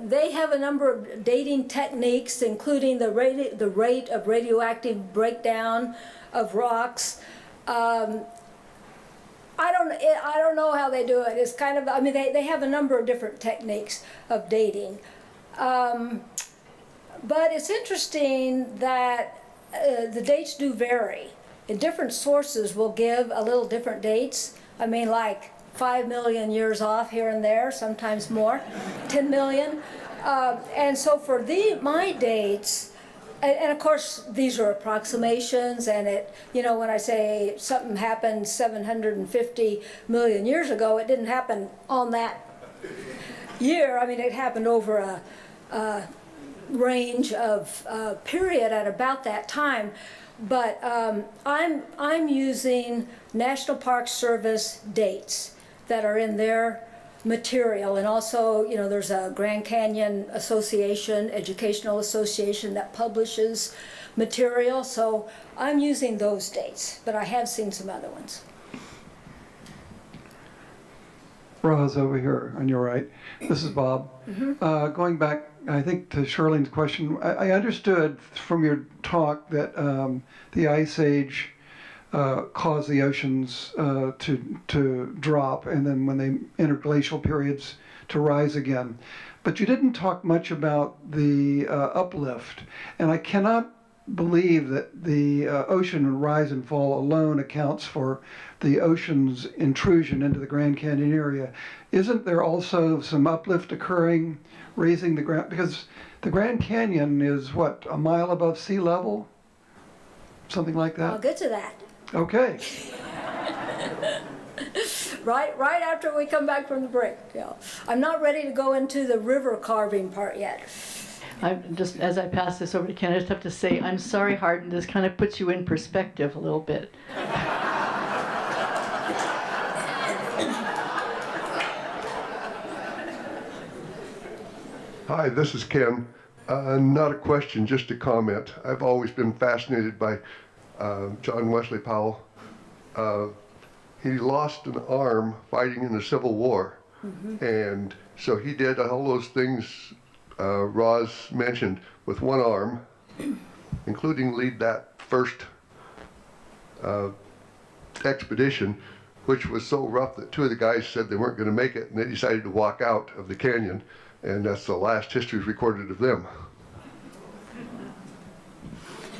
they have a number of dating techniques, including the rate of radioactive breakdown of rocks. I don't know how they do it. It's kind of, I mean, they have a number of different techniques of dating. But it's interesting that the dates do vary. And different sources will give a little different dates. I mean, like 5 million years off here and there, sometimes more, 10 million. And so for my dates, and of course these are approximations, and when I say something happened 750 million years ago, it didn't happen on that year. I mean, it happened over a range of period at about that time. But I'm using National Park Service dates that are in their material, and also there's a Grand Canyon Association, Educational Association that publishes material. So I'm using those dates, but I have seen some other ones. Roz over here on your right. This is Bob. Mm-hmm. Going back, I think, to Charlene's question, I understood from your talk that the Ice Age caused the oceans to drop, and then when they enter glacial periods, to rise again. But you didn't talk much about the uplift, and I cannot believe that the ocean rise and fall alone accounts for the ocean's intrusion into the Grand Canyon area. Isn't there also some uplift occurring, raising the ground? Because the Grand Canyon is, what, a mile above sea level? Something like that? I'll get to that. Okay. Right after we come back from the break. Yeah. I'm not ready to go into the river carving part yet. I'm just, as I pass this over to Ken, I just have to say, I'm sorry, Hardin, this kind of puts you in perspective a little bit. Hi, this is Ken. Not a question, just a comment. I've always been fascinated by John Wesley Powell. He lost an arm fighting in the Civil War. Mm-hmm. And so he did all those things Roz mentioned with one arm. including lead that first expedition, which was so rough that two of the guys said they weren't going to make it, and they decided to walk out of the canyon, and that's the last history recorded of them.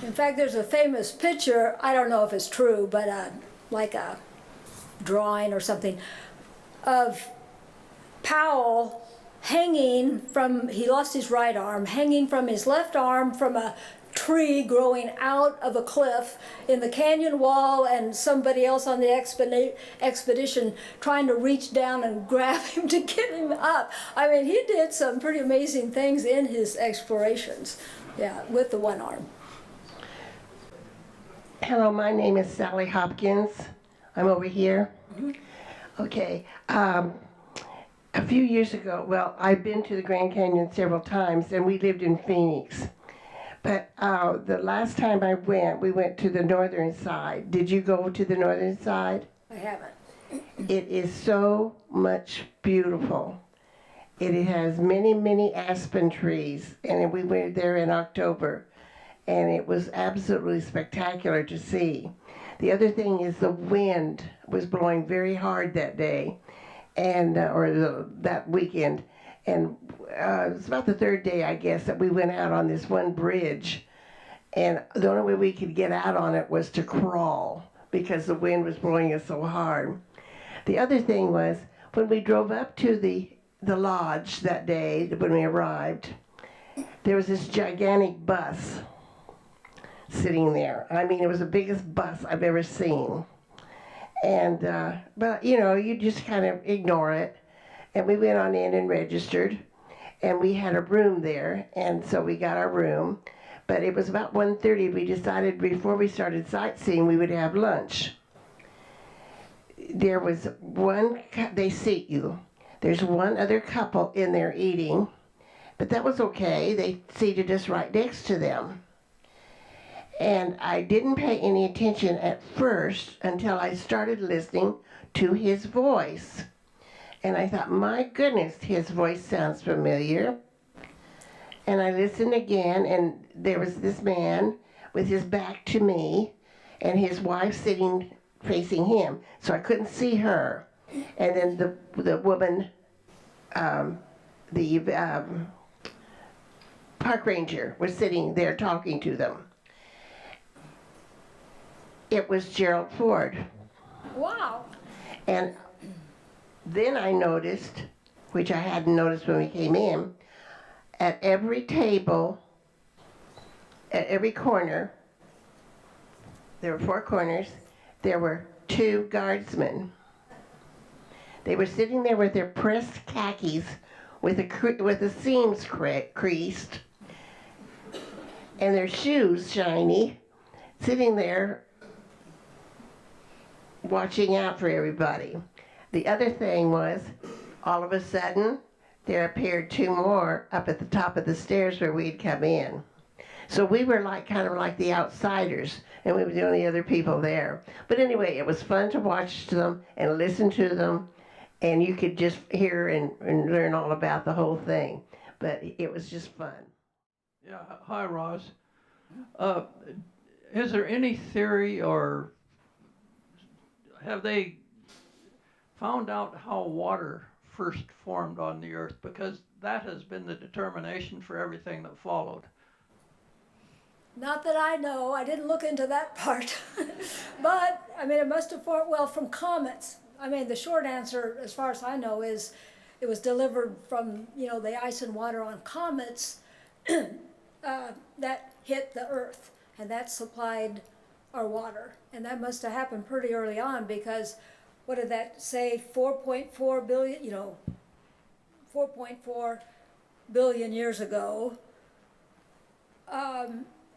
In fact, there's a famous picture, I don't know if it's true, but like a drawing or something, of Powell hanging from, he lost his right arm, hanging from his left arm from a tree growing out of a cliff in the canyon wall, and somebody else on the expedition trying to reach down and grab him to get him up. I mean, he did some pretty amazing things in his explorations, yeah, with the one arm. Hello, my name is Sally Hopkins. I'm over here. Okay. A few years ago, well, I've been to the Grand Canyon several times, and we lived in Phoenix. But the last time I went, we went to the northern side. Did you go to the northern side? I haven't. It is so much beautiful. It has many, many aspen trees, and we went there in October, and it was absolutely spectacular to see. The other thing is the wind was blowing very hard that day, and that weekend, and it was about the third day, I guess, that we went out on this one bridge, and the only way we could get out on it was to crawl because the wind was blowing us so hard. The other thing was, when we drove up to the lodge that day, when we arrived, there was this gigantic bus sitting there. I mean, it was the biggest bus I've ever seen. And, but, you know, you just kind of ignore it. And we went on in and registered, and we had a room there, and so we got our room. But it was about 1:30, we decided before we started sightseeing we would have lunch. There was one, they seat you. There's one other couple in there eating, but that was okay. They seated us right next to them. And I didn't pay any attention at first until I started listening to his voice. And I thought, my goodness, his voice sounds familiar. And I listened again, and there was this man with his back to me, and his wife sitting facing him, so I couldn't see her. And then the woman, park ranger, was sitting there talking to them. It was Gerald Ford. Wow. And then I noticed, which I hadn't noticed when we came in, at every table, at every corner, there were 4 corners, there were 2 guardsmen. They were sitting there with their pressed khakis with the seams creased and their shoes shiny, sitting there watching out for everybody. The other thing was, all of a sudden, there appeared 2 more up at the top of the stairs where we'd come in. So we were like kind of like the outsiders, and we were the only other people there. But anyway, it was fun to watch them and listen to them, and you could just hear and learn all about the whole thing. But it was just fun. Yeah, hi, Roz. Is there any theory, or have they found out how water first formed on the earth? Because that has been the determination for everything that followed. Not that I know, I didn't look into that part. But, I mean, it must have formed, well, from comets. I mean, the short answer, as far as I know, is it was delivered from, you know, the ice and water on comets that hit the Earth, and that supplied our water. And that must have happened pretty early on, because what did that say, 4.4 billion, you know, 4.4 billion years ago.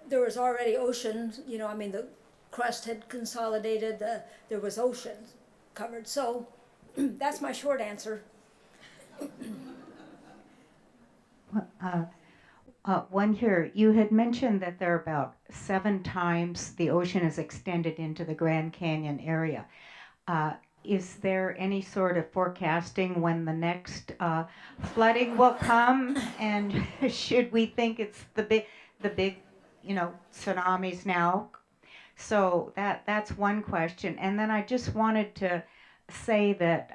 There was already oceans, you know, I mean, the crust had consolidated, there was oceans covered. So that's my short answer. One here, you had mentioned that there are about 7 times the ocean is extended into the Grand Canyon area. Is there any sort of forecasting when the next flooding will come? And should we think it's the big tsunamis now. So that's one question. And then I just wanted to say that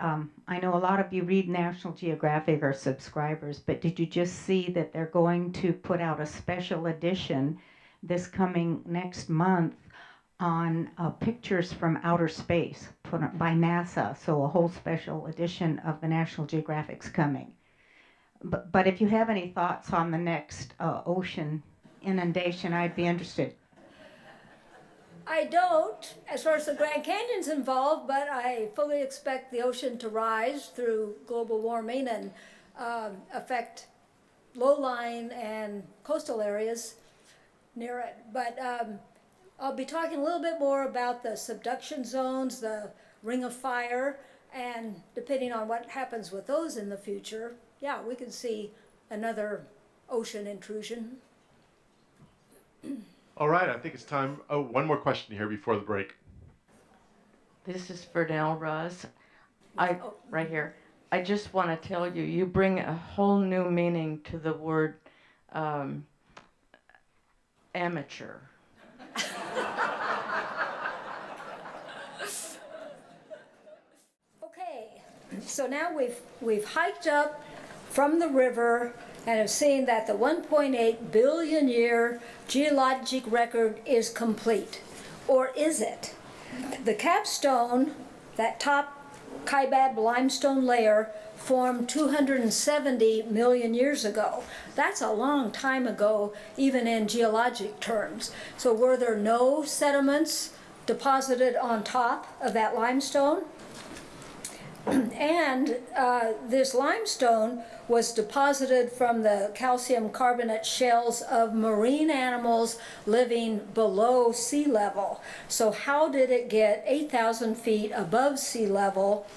I know a lot of you read National Geographic or subscribers, but did you just see that they're going to put out a special edition this coming next month on pictures from outer space put up by NASA? So a whole special edition of the National Geographic's coming. But if you have any thoughts on the next ocean inundation, I'd be interested. I don't, as far as the Grand Canyon's involved, but I fully expect the ocean to rise through global warming and affect low-lying and coastal areas near it. But I'll be talking a little bit more about the subduction zones, the ring of fire, and depending on what happens with those in the future, yeah, we could see another ocean intrusion. All right, I think it's time. Oh, one more question here before the break. This is for Nell Ross. Right here. I just want to tell you, you bring a whole new meaning to the word amateur. Okay, so now we've hiked up from the river and have seen that the 1.8 billion year geologic record is complete. Or is it? The capstone, that top Kaibab limestone layer, formed 270 million years ago. That's a long time ago, even in geologic terms. So were there no sediments deposited on top of that limestone? And this limestone was deposited from the calcium carbonate shells of marine animals living below sea level. So how did it get 8,000 feet above sea level?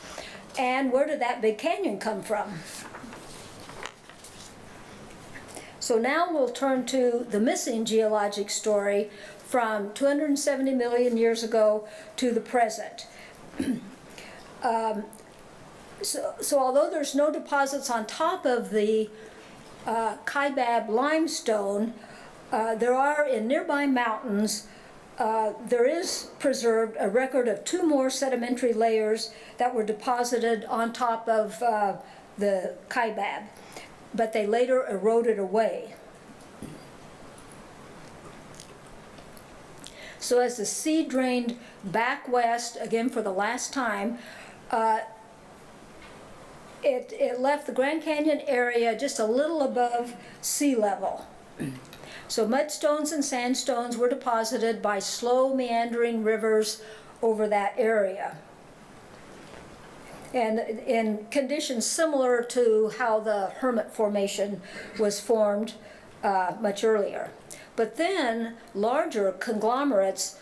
And where did that big canyon come from? So now we'll turn to the missing geologic story from 270 million years ago to the present. So although there's no deposits on top of the Kaibab limestone, there are in nearby mountains, there is preserved a record of 2 more sedimentary layers that were deposited on top of the Kaibab, but they later eroded away. So as the sea drained back west, again for the last time, it left the Grand Canyon area just a little above sea level. So mudstones and sandstones were deposited by slow meandering rivers over that area. And in conditions similar to how the Hermit Formation was formed much earlier. But then larger conglomerates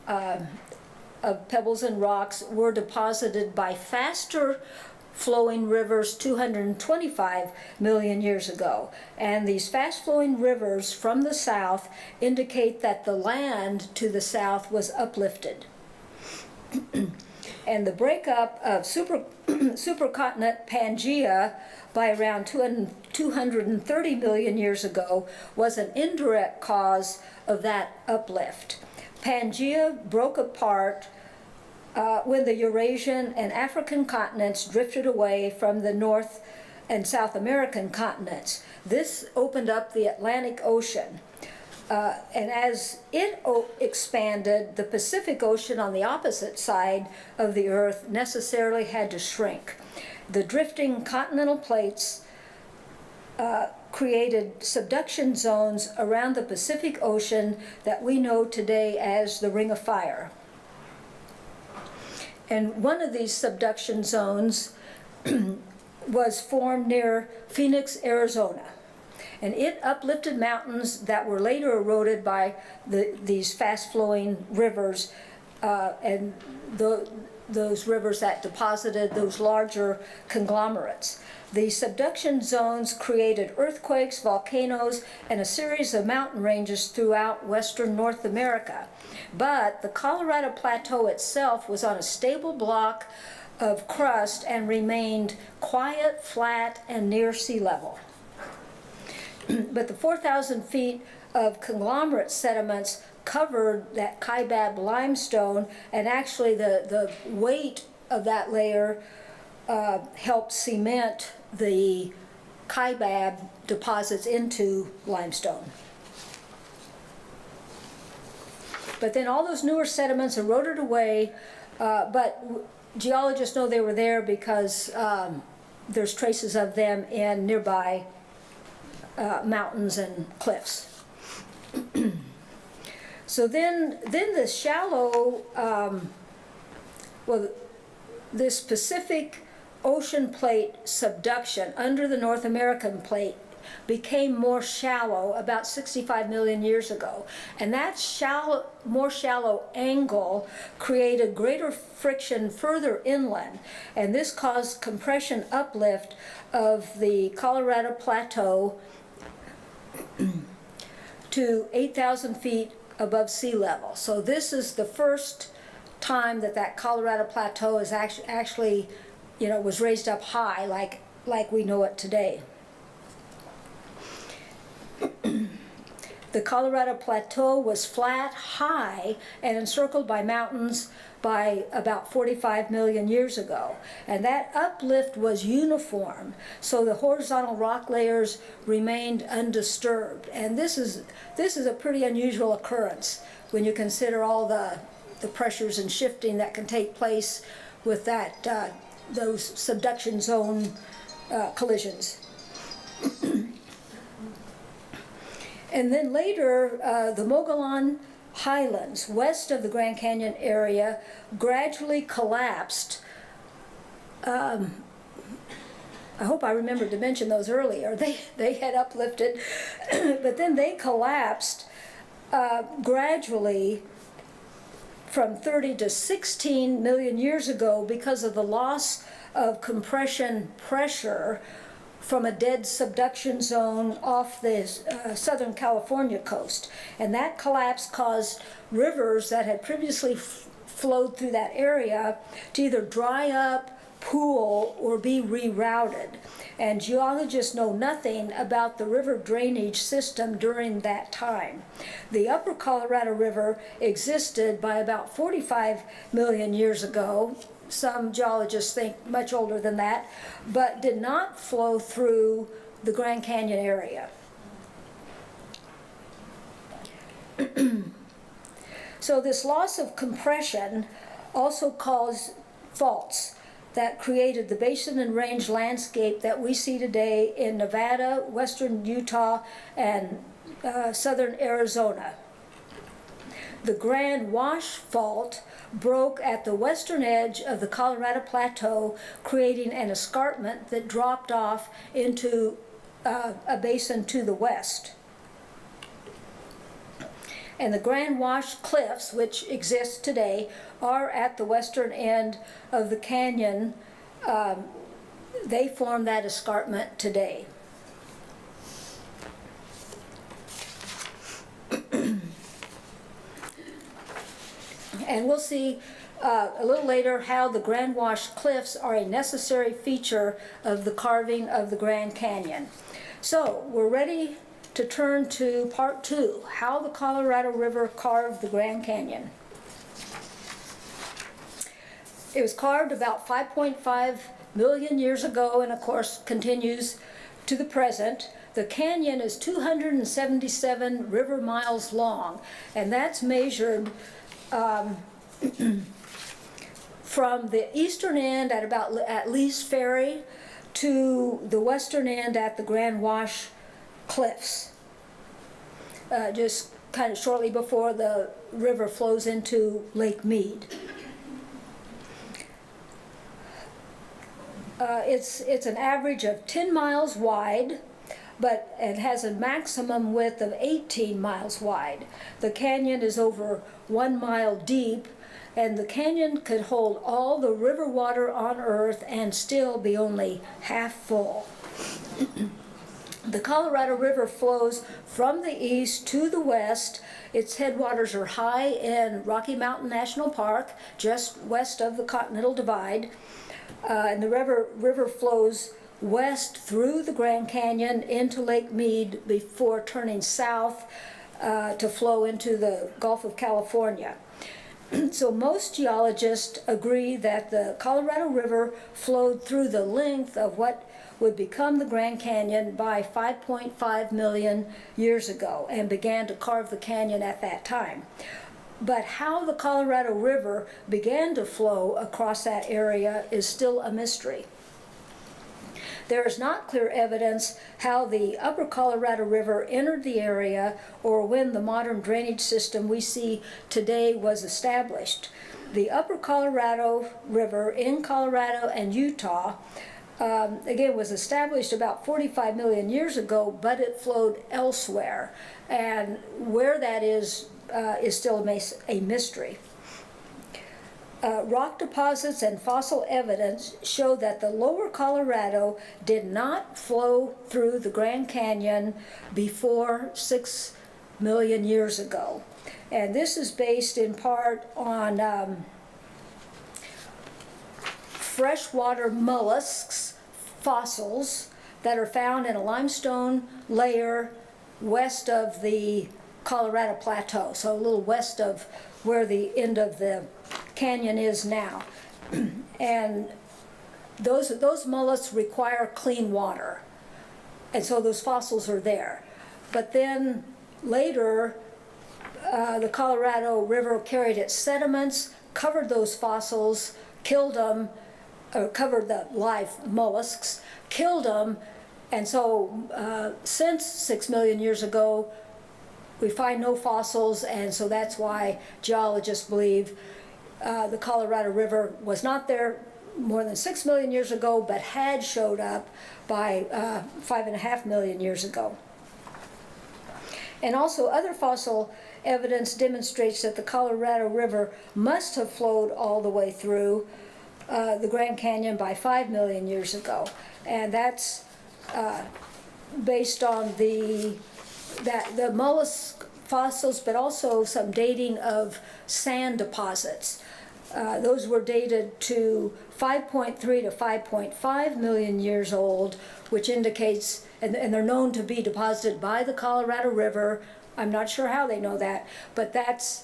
of pebbles and rocks were deposited by faster flowing rivers 225 million years ago. And these fast-flowing rivers from the south indicate that the land to the south was uplifted. And the breakup of supercontinent Pangaea by around 230 million years ago was an indirect cause of that uplift. Pangaea broke apart when the Eurasian and African continents drifted away from the North and South American continents. This opened up the Atlantic Ocean. And as it expanded, the Pacific Ocean on the opposite side of the Earth necessarily had to shrink. The drifting continental plates created subduction zones around the Pacific Ocean that we know today as the Ring of Fire. And one of these subduction zones was formed near Phoenix, Arizona. And it uplifted mountains that were later eroded by these fast-flowing rivers, and those rivers that deposited those larger conglomerates. The subduction zones created earthquakes, volcanoes, and a series of mountain ranges throughout western North America. But the Colorado Plateau itself was on a stable block of crust and remained quiet, flat, and near sea level. But the 4,000 feet of conglomerate sediments covered that Kaibab limestone, and actually the weight of that layer helped cement the Kaibab deposits into limestone. But then all those newer sediments eroded away, but geologists know they were there because there's traces of them in nearby mountains and cliffs. So then the shallow, this Pacific Ocean plate subduction under the North American plate became more shallow about 65 million years ago. And that more shallow angle created greater friction further inland. And this caused compression uplift of the Colorado Plateau to 8,000 feet above sea level. So this is the first time that Colorado Plateau is actually, was raised up high like we know it today. The Colorado Plateau was flat, high, and encircled by mountains by about 45 million years ago. And that uplift was uniform, so the horizontal rock layers remained undisturbed. And this is a pretty unusual occurrence when you consider all the pressures and shifting that can take place with those subduction zone collisions. And then later, the Mogollon Highlands, west of the Grand Canyon area, gradually collapsed. I hope I remembered to mention those earlier. They had uplifted, but then they collapsed gradually from 30 to 16 million years ago because of the loss of compression pressure from a dead subduction zone off the Southern California coast. And that collapse caused rivers that had previously flowed through that area to either dry up, pool, or be rerouted. And geologists know nothing about the river drainage system during that time. The upper Colorado River existed by about 45 million years ago. Some geologists think much older than that, but did not flow through the Grand Canyon area. So this loss of compression also caused faults that created the basin and range landscape that we see today in Nevada, western Utah, and southern Arizona. The Grand Wash Fault broke at the western edge of the Colorado Plateau, creating an escarpment that dropped off into a basin to the west. And the Grand Wash Cliffs, which exist today, are at the western end of the canyon. They form that escarpment today. And we'll see a little later how the Grand Wash Cliffs are a necessary feature of the carving of the Grand Canyon. So we're ready to turn to part 2, how the Colorado River carved the Grand Canyon. It was carved about 5.5 million years ago, and of course continues to the present. The canyon is 277 river miles long, and that's measured from the eastern end at Lee's Ferry to the western end at the Grand Wash Cliffs, just kind of shortly before the river flows into Lake Mead. It's an average of 10 miles wide, but it has a maximum width of 18 miles wide. The canyon is over 1 mile deep, and the canyon could hold all the river water on Earth and still be only half full. The Colorado River flows from the east to the west. Its headwaters are high in Rocky Mountain National Park, just west of the Continental Divide. And the river flows west through the Grand Canyon into Lake Mead before turning south to flow into the Gulf of California. So most geologists agree that the Colorado River flowed through the length of what would become the Grand Canyon by 5.5 million years ago and began to carve the canyon at that time. But how the Colorado River began to flow across that area is still a mystery. There is not clear evidence how the upper Colorado River entered the area or when the modern drainage system we see today was established. The upper Colorado River in Colorado and Utah, again, was established about 45 million years ago, but it flowed elsewhere. And where that is still a mystery. Rock deposits and fossil evidence show that the lower Colorado did not flow through the Grand Canyon before 6 million years ago. And this is based in part on freshwater mollusks, fossils, that are found in a limestone layer west of the Colorado Plateau, so a little west of where the end of the canyon is now. And those mollusks require clean water, and so those fossils are there. But then later, the Colorado River carried its sediments, covered those fossils, killed them, or covered the live mollusks, killed them, and so since 6 million years ago, we find no fossils, and so that's why geologists believe the Colorado River was not there more than 6 million years ago, but had showed up by 5.5 million years ago. And also other fossil evidence demonstrates that the Colorado River must have flowed all the way through the Grand Canyon by 5 million years ago. And that's based on the mollusk fossils, but also some dating of sand deposits. Those were dated to 5.3 to 5.5 million years old, which indicates, and they're known to be deposited by the Colorado River. I'm not sure how they know that, but that's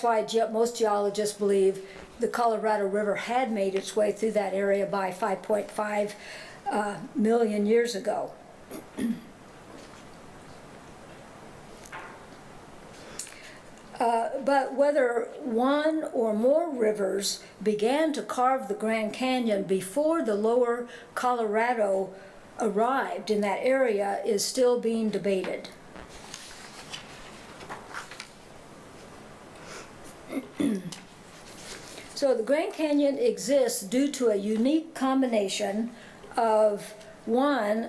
why most geologists believe the Colorado River had made its way through that area by 5.5 million years ago. But whether one or more rivers began to carve the Grand Canyon before the lower Colorado arrived in that area is still being debated. So the Grand Canyon exists due to a unique combination of one,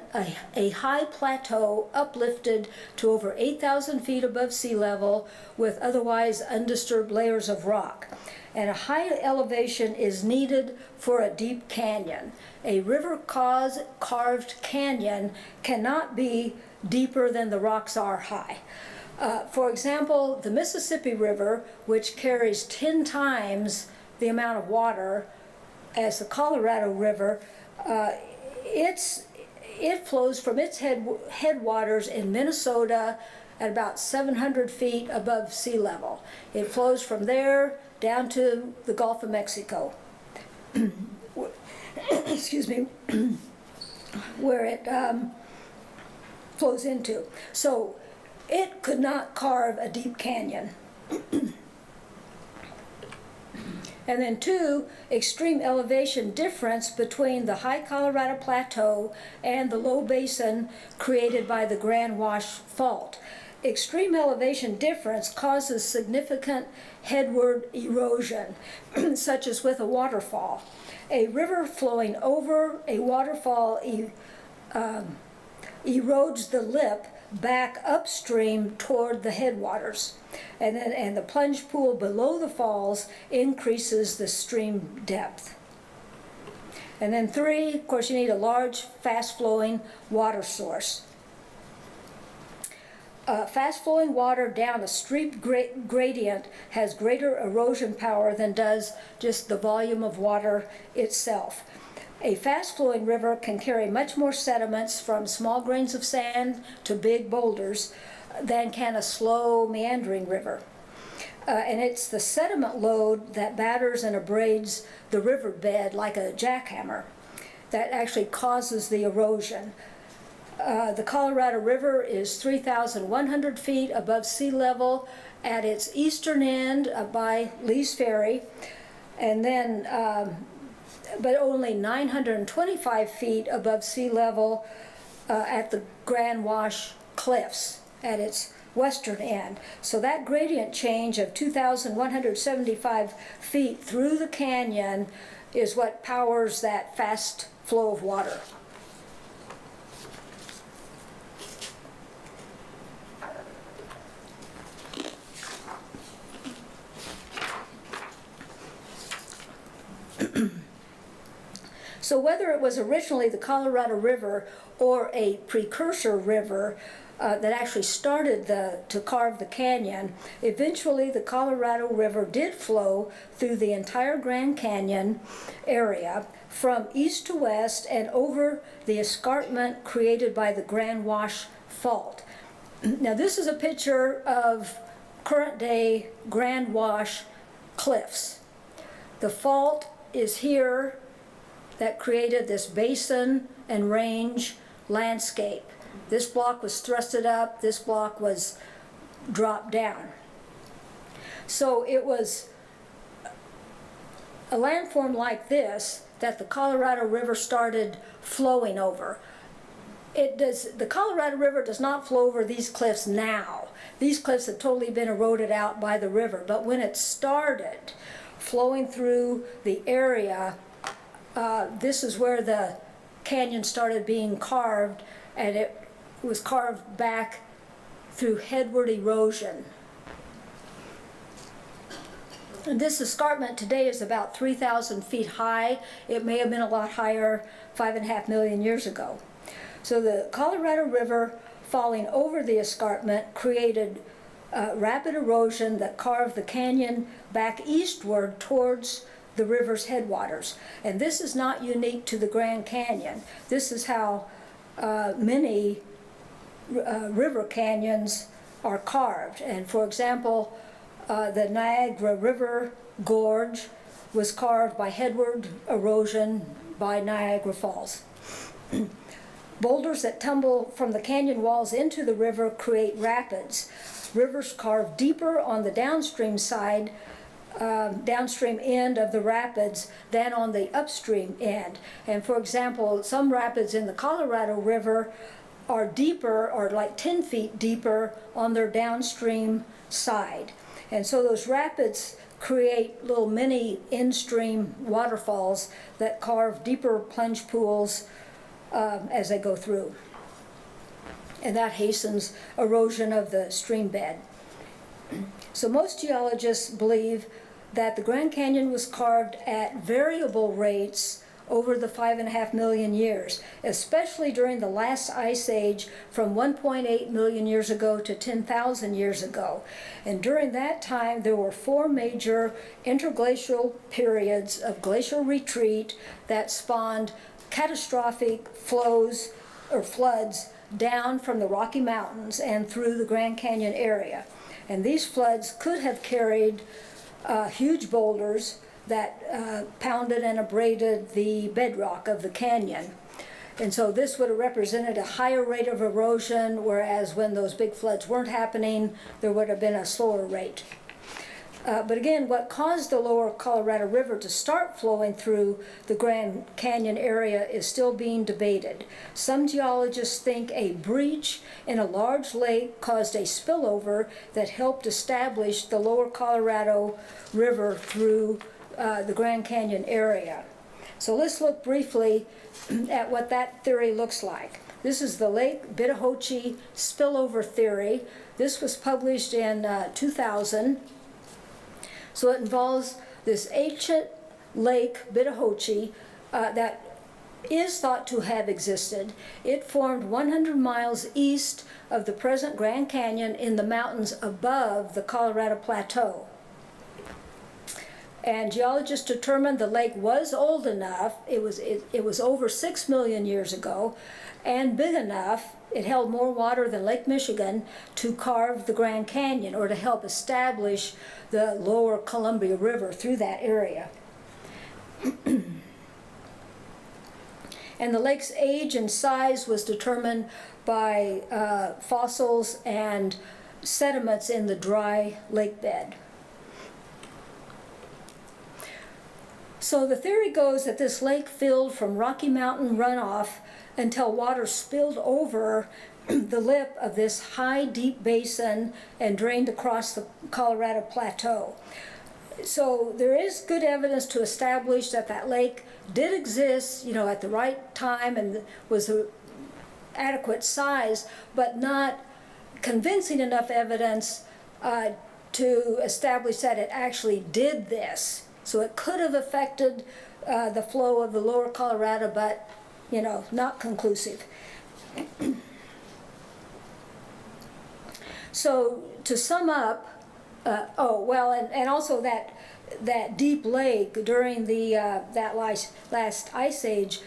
a high plateau uplifted to over 8,000 feet above sea level with otherwise undisturbed layers of rock. And a high elevation is needed for a deep canyon. A river-carved canyon cannot be deeper than the rocks are high. For example, the Mississippi River, which carries 10 times the amount of water as the Colorado River, it flows from its headwaters in Minnesota at about 700 feet above sea level. It flows from there down to the Gulf of Mexico. Excuse me, where it flows into. So it could not carve a deep canyon. And then two, extreme elevation difference between the high Colorado Plateau and the low basin created by the Grand Wash Fault. Extreme elevation difference causes significant headward erosion, such as with a waterfall. A river flowing over a waterfall erodes the lip back upstream toward the headwaters. And the plunge pool below the falls increases the stream depth. And then three, of course, you need a large, fast-flowing water source. Fast-flowing water down a steep gradient has greater erosion power than does just the volume of water itself. A fast-flowing river can carry much more sediments from small grains of sand to big boulders than can a slow meandering river. And it's the sediment load that batters and abrades the riverbed like a jackhammer that actually causes the erosion. The Colorado River is 3,100 feet above sea level at its eastern end by Lee's Ferry, and then, but only 925 feet above sea level at the Grand Wash Cliffs at its western end. So that gradient change of 2,175 feet through the canyon is what powers that fast flow of water. So whether it was originally the Colorado River or a precursor river that actually started to carve the canyon, eventually the Colorado River did flow through the entire Grand Canyon area from east to west and over the escarpment created by the Grand Wash Fault. Now this is a picture of current day Grand Wash cliffs. The fault is here that created this basin and range landscape. This block was thrusted up, this block was dropped down. So it was a landform like this that the Colorado River started flowing over. The Colorado River does not flow over these cliffs now. These cliffs have totally been eroded out by the river, but when it started flowing through the area, this is where the canyon started being carved, and it was carved back through headward erosion. And this escarpment today is about 3,000 feet high. It may have been a lot higher 5.5 million years ago. So the Colorado River falling over the escarpment created rapid erosion that carved the canyon back eastward towards the river's headwaters. And this is not unique to the Grand Canyon. This is how many river canyons are carved. And for example, the Niagara River Gorge was carved by headward erosion by Niagara Falls. Boulders that tumble from the canyon walls into the river create rapids. Rivers carve deeper on the downstream side, downstream end of the rapids than on the upstream end. And for example, some rapids in the Colorado River are deeper, or like 10 feet deeper on their downstream side. And so those rapids create little mini in-stream waterfalls that carve deeper plunge pools as they go through. And that hastens erosion of the stream bed. So most geologists believe that the Grand Canyon was carved at variable rates over the 5.5 million years, especially during the last ice age from 1.8 million years ago to 10,000 years ago. And during that time, there were 4 major interglacial periods of glacial retreat that spawned catastrophic flows or floods down from the Rocky Mountains and through the Grand Canyon area. And these floods could have carried huge boulders that pounded and abraded the bedrock of the canyon. And so this would have represented a higher rate of erosion, whereas when those big floods weren't happening, there would have been a slower rate. But again, what caused the lower Colorado River to start flowing through the Grand Canyon area is still being debated. Some geologists think a breach in a large lake caused a spillover that helped establish the lower Colorado River through the Grand Canyon area. So let's look briefly at what that theory looks like. This is the Lake Bittahoche spillover theory. This was published in 2000. So it involves this ancient lake, Bittahoche, that is thought to have existed. It formed 100 miles east of the present Grand Canyon in the mountains above the Colorado Plateau. And geologists determined the lake was old enough, it was over 6 million years ago, and big enough, it held more water than Lake Michigan, to carve the Grand Canyon, or to help establish the lower Columbia River through that area. And the lake's age and size was determined by fossils and sediments in the dry lake bed. So the theory goes that this lake filled from Rocky Mountain runoff until water spilled over the lip of this high, deep basin and drained across the Colorado Plateau. So there is good evidence to establish that that lake did exist, at the right time and was the adequate size, but not convincing enough evidence to establish that it actually did this. So it could have affected the flow of the lower Colorado, but, not conclusive. So to sum up, and also that deep lake during that last ice age,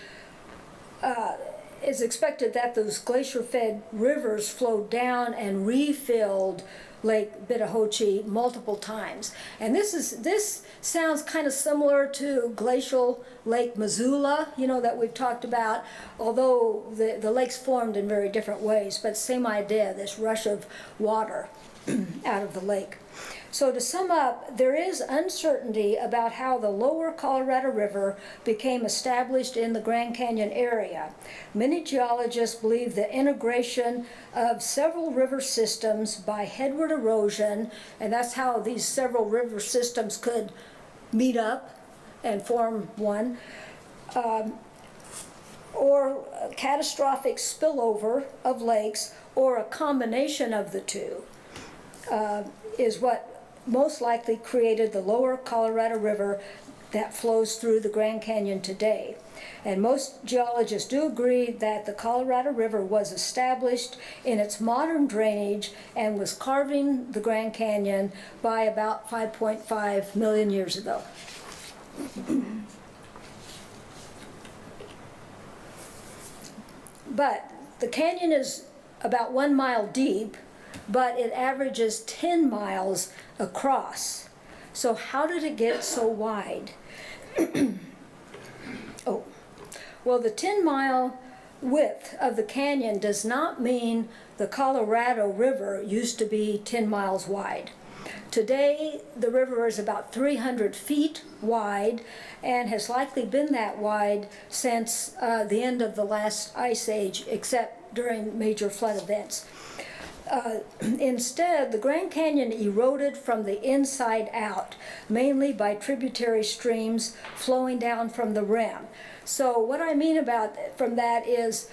it's expected that those glacier-fed rivers flowed down and refilled Lake Bittahoche multiple times. And this sounds kind of similar to glacial Lake Missoula, that we've talked about, although the lakes formed in very different ways, but same idea, this rush of water out of the lake. So to sum up, there is uncertainty about how the lower Colorado River became established in the Grand Canyon area. Many geologists believe the integration of several river systems by headward erosion, and that's how these several river systems could meet up and form one, or catastrophic spillover of lakes, or a combination of the two, is what most likely created the lower Colorado River that flows through the Grand Canyon today. And most geologists do agree that the Colorado River was established in its modern drainage and was carving the Grand Canyon by about 5.5 million years ago. But the canyon is about 1 mile deep, but it averages 10 miles across. So how did it get so wide? Well, the 10-mile width of the canyon does not mean the Colorado River used to be 10 miles wide. Today, the river is about 300 feet wide and has likely been that wide since the end of the last ice age, except during major flood events. Instead, the Grand Canyon eroded from the inside out, mainly by tributary streams flowing down from the rim. So what I mean from that is,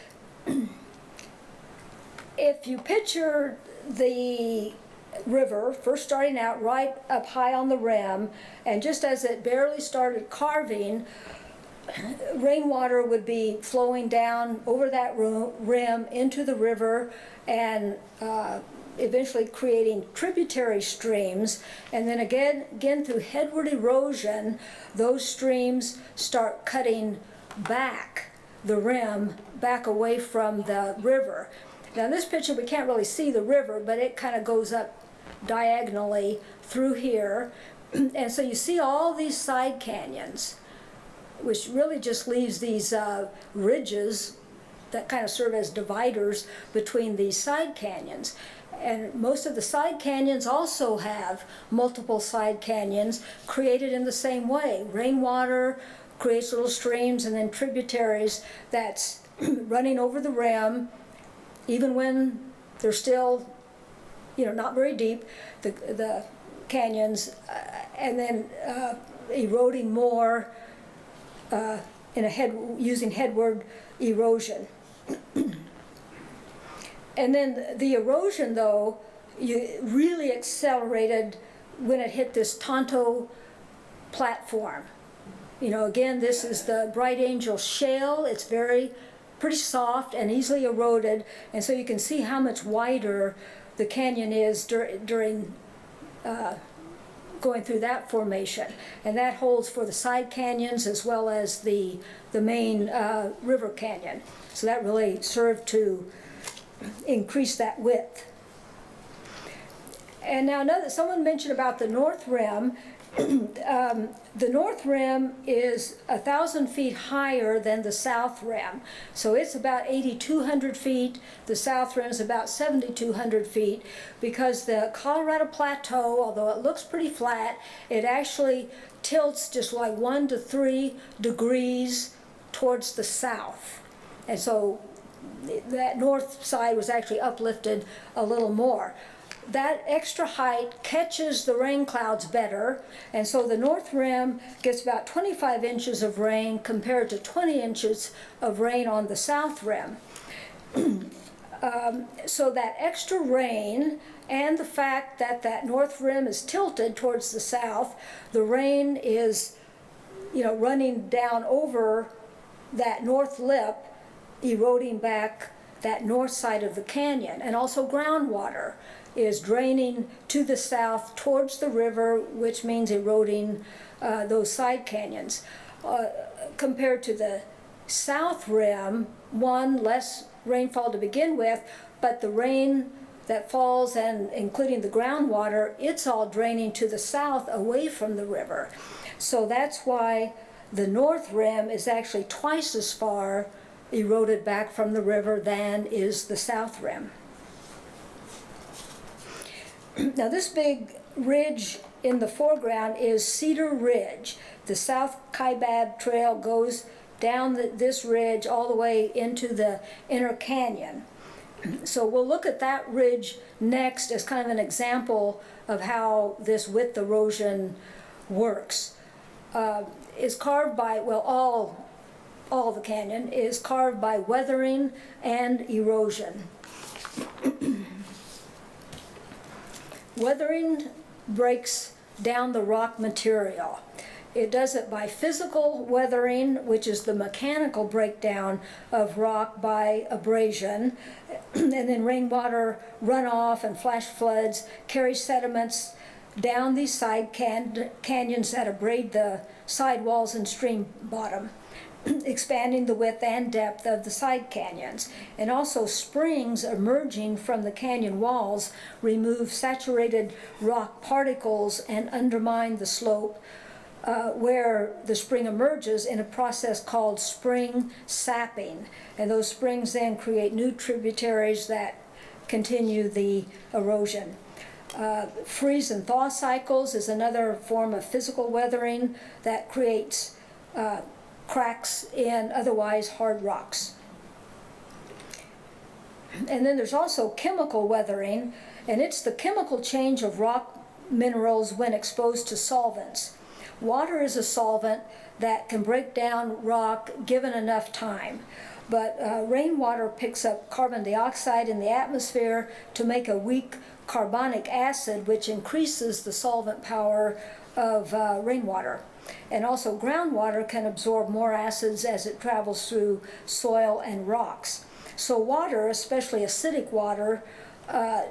if you picture the river first starting out right up high on the rim, and just as it barely started carving, rainwater would be flowing down over that rim into the river and eventually creating tributary streams. And then again through headward erosion, those streams start cutting back the rim back away from the river. Now in this picture we can't really see the river, but it kind of goes up diagonally through here. And so you see all these side canyons, which really just leaves these ridges that kind of serve as dividers between these side canyons. And most of the side canyons also have multiple side canyons created in the same way. Rainwater creates little streams and then tributaries that's running over the rim, even when they're still, not very deep, the canyons, and then eroding more using headward erosion. And then the erosion, though, really accelerated when it hit this Tonto platform. Again, this is the Bright Angel Shale. It's pretty soft and easily eroded, and so you can see how much wider the canyon is during going through that formation. And that holds for the side canyons as well as the main river canyon. So that really served to increase that width. And now someone mentioned about the North Rim. The North Rim is 1,000 feet higher than the South Rim. So it's about 8,200 feet. The South Rim is about 7,200 feet because the Colorado Plateau, although it looks pretty flat, it actually tilts just like 1 to 3 degrees towards the south. And so that north side was actually uplifted a little more. That extra height catches the rain clouds better, and so the North Rim gets about 25 inches of rain compared to 20 inches of rain on the South Rim. So that extra rain and the fact that that North Rim is tilted towards the south, the rain is, running down over that north lip, eroding back that north side of the canyon, and also groundwater is draining to the south towards the river, which means eroding those side canyons. Compared to the South Rim, less rainfall to begin with, but the rain that falls, and including the groundwater, it's all draining to the south away from the river. So that's why the North Rim is actually twice as far eroded back from the river than is the South Rim. Now this big ridge in the foreground is Cedar Ridge. The South Kaibab Trail goes down this ridge all the way into the inner canyon. So we'll look at that ridge next as kind of an example of how this width erosion works. It's carved by, all the canyon is carved by weathering and erosion. Weathering breaks down the rock material. It does it by physical weathering, which is the mechanical breakdown of rock by abrasion, and then rainwater runoff and flash floods carry sediments down these side canyons that abrade the sidewalls and stream bottom, expanding the width and depth of the side canyons. And also springs emerging from the canyon walls remove saturated rock particles and undermine the slope where the spring emerges in a process called spring sapping. And those springs then create new tributaries that continue the erosion. Freeze and thaw cycles is another form of physical weathering that creates cracks in otherwise hard rocks. And then there's also chemical weathering, and it's the chemical change of rock minerals when exposed to solvents. Water is a solvent that can break down rock given enough time, but rainwater picks up carbon dioxide in the atmosphere to make a weak carbonic acid, which increases the solvent power of rainwater. And also groundwater can absorb more acids as it travels through soil and rocks. So water, especially acidic water,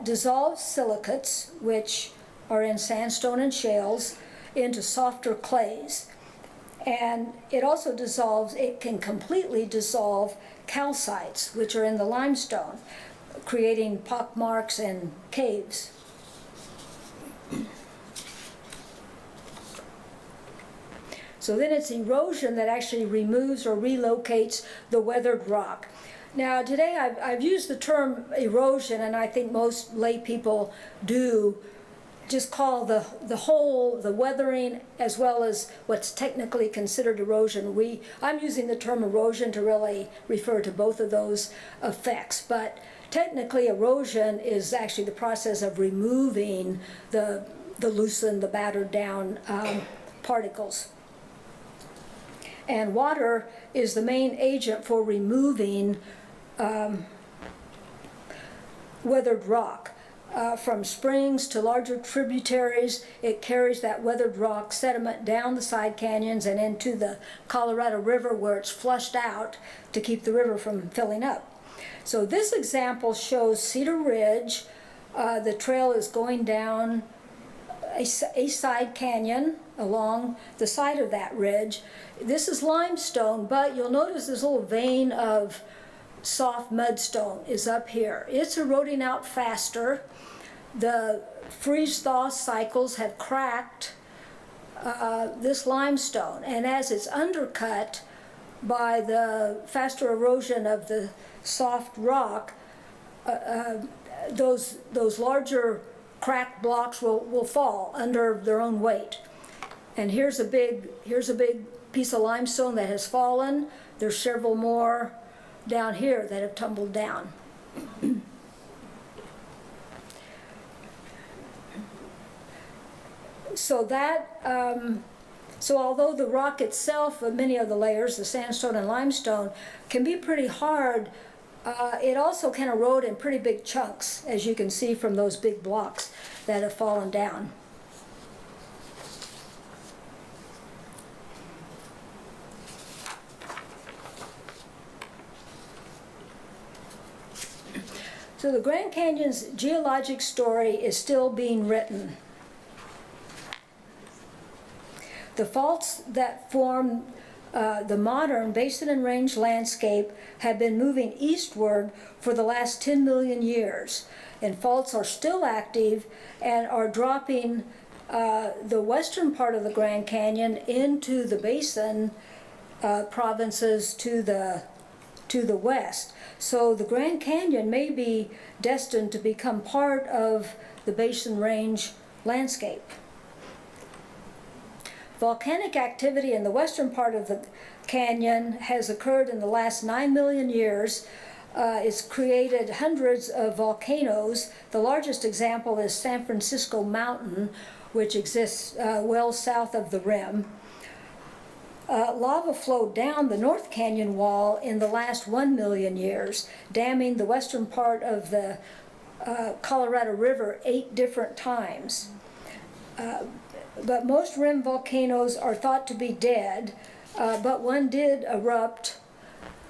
dissolves silicates, which are in sandstone and shales, into softer clays. And it can completely dissolve calcites, which are in the limestone, creating pock marks and caves. So then it's erosion that actually removes or relocates the weathered rock. Now today I've used the term erosion, and I think most lay people do just call the weathering as well as what's technically considered erosion. I'm using the term erosion to really refer to both of those effects, but technically erosion is actually the process of removing the loosened, the battered down particles. And water is the main agent for removing weathered rock. From springs to larger tributaries, it carries that weathered rock sediment down the side canyons and into the Colorado River, where it's flushed out to keep the river from filling up. So this example shows Cedar Ridge. The trail is going down a side canyon along the side of that ridge. This is limestone, but you'll notice this little vein of soft mudstone is up here. It's eroding out faster. The freeze-thaw cycles have cracked this limestone, and as it's undercut by the faster erosion of the soft rock, those larger cracked blocks will fall under their own weight. And here's a big piece of limestone that has fallen. There's several more down here that have tumbled down. So although the rock itself, many of the layers, the sandstone and limestone, can be pretty hard, it also can erode in pretty big chunks, as you can see from those big blocks that have fallen down. So the Grand Canyon's geologic story is still being written. The faults that form the modern basin and range landscape have been moving eastward for the last 10 million years, and faults are still active and are dropping the western part of the Grand Canyon into the basin provinces to the west. So the Grand Canyon may be destined to become part of the basin range landscape. Volcanic activity in the western part of the canyon has occurred in the last 9 million years. It's created hundreds of volcanoes. The largest example is San Francisco Mountain, which exists well south of the rim. Lava flowed down the North Canyon wall in the last 1 million years, damming the western part of the Colorado River 8 different times. But most rim volcanoes are thought to be dead, but one did erupt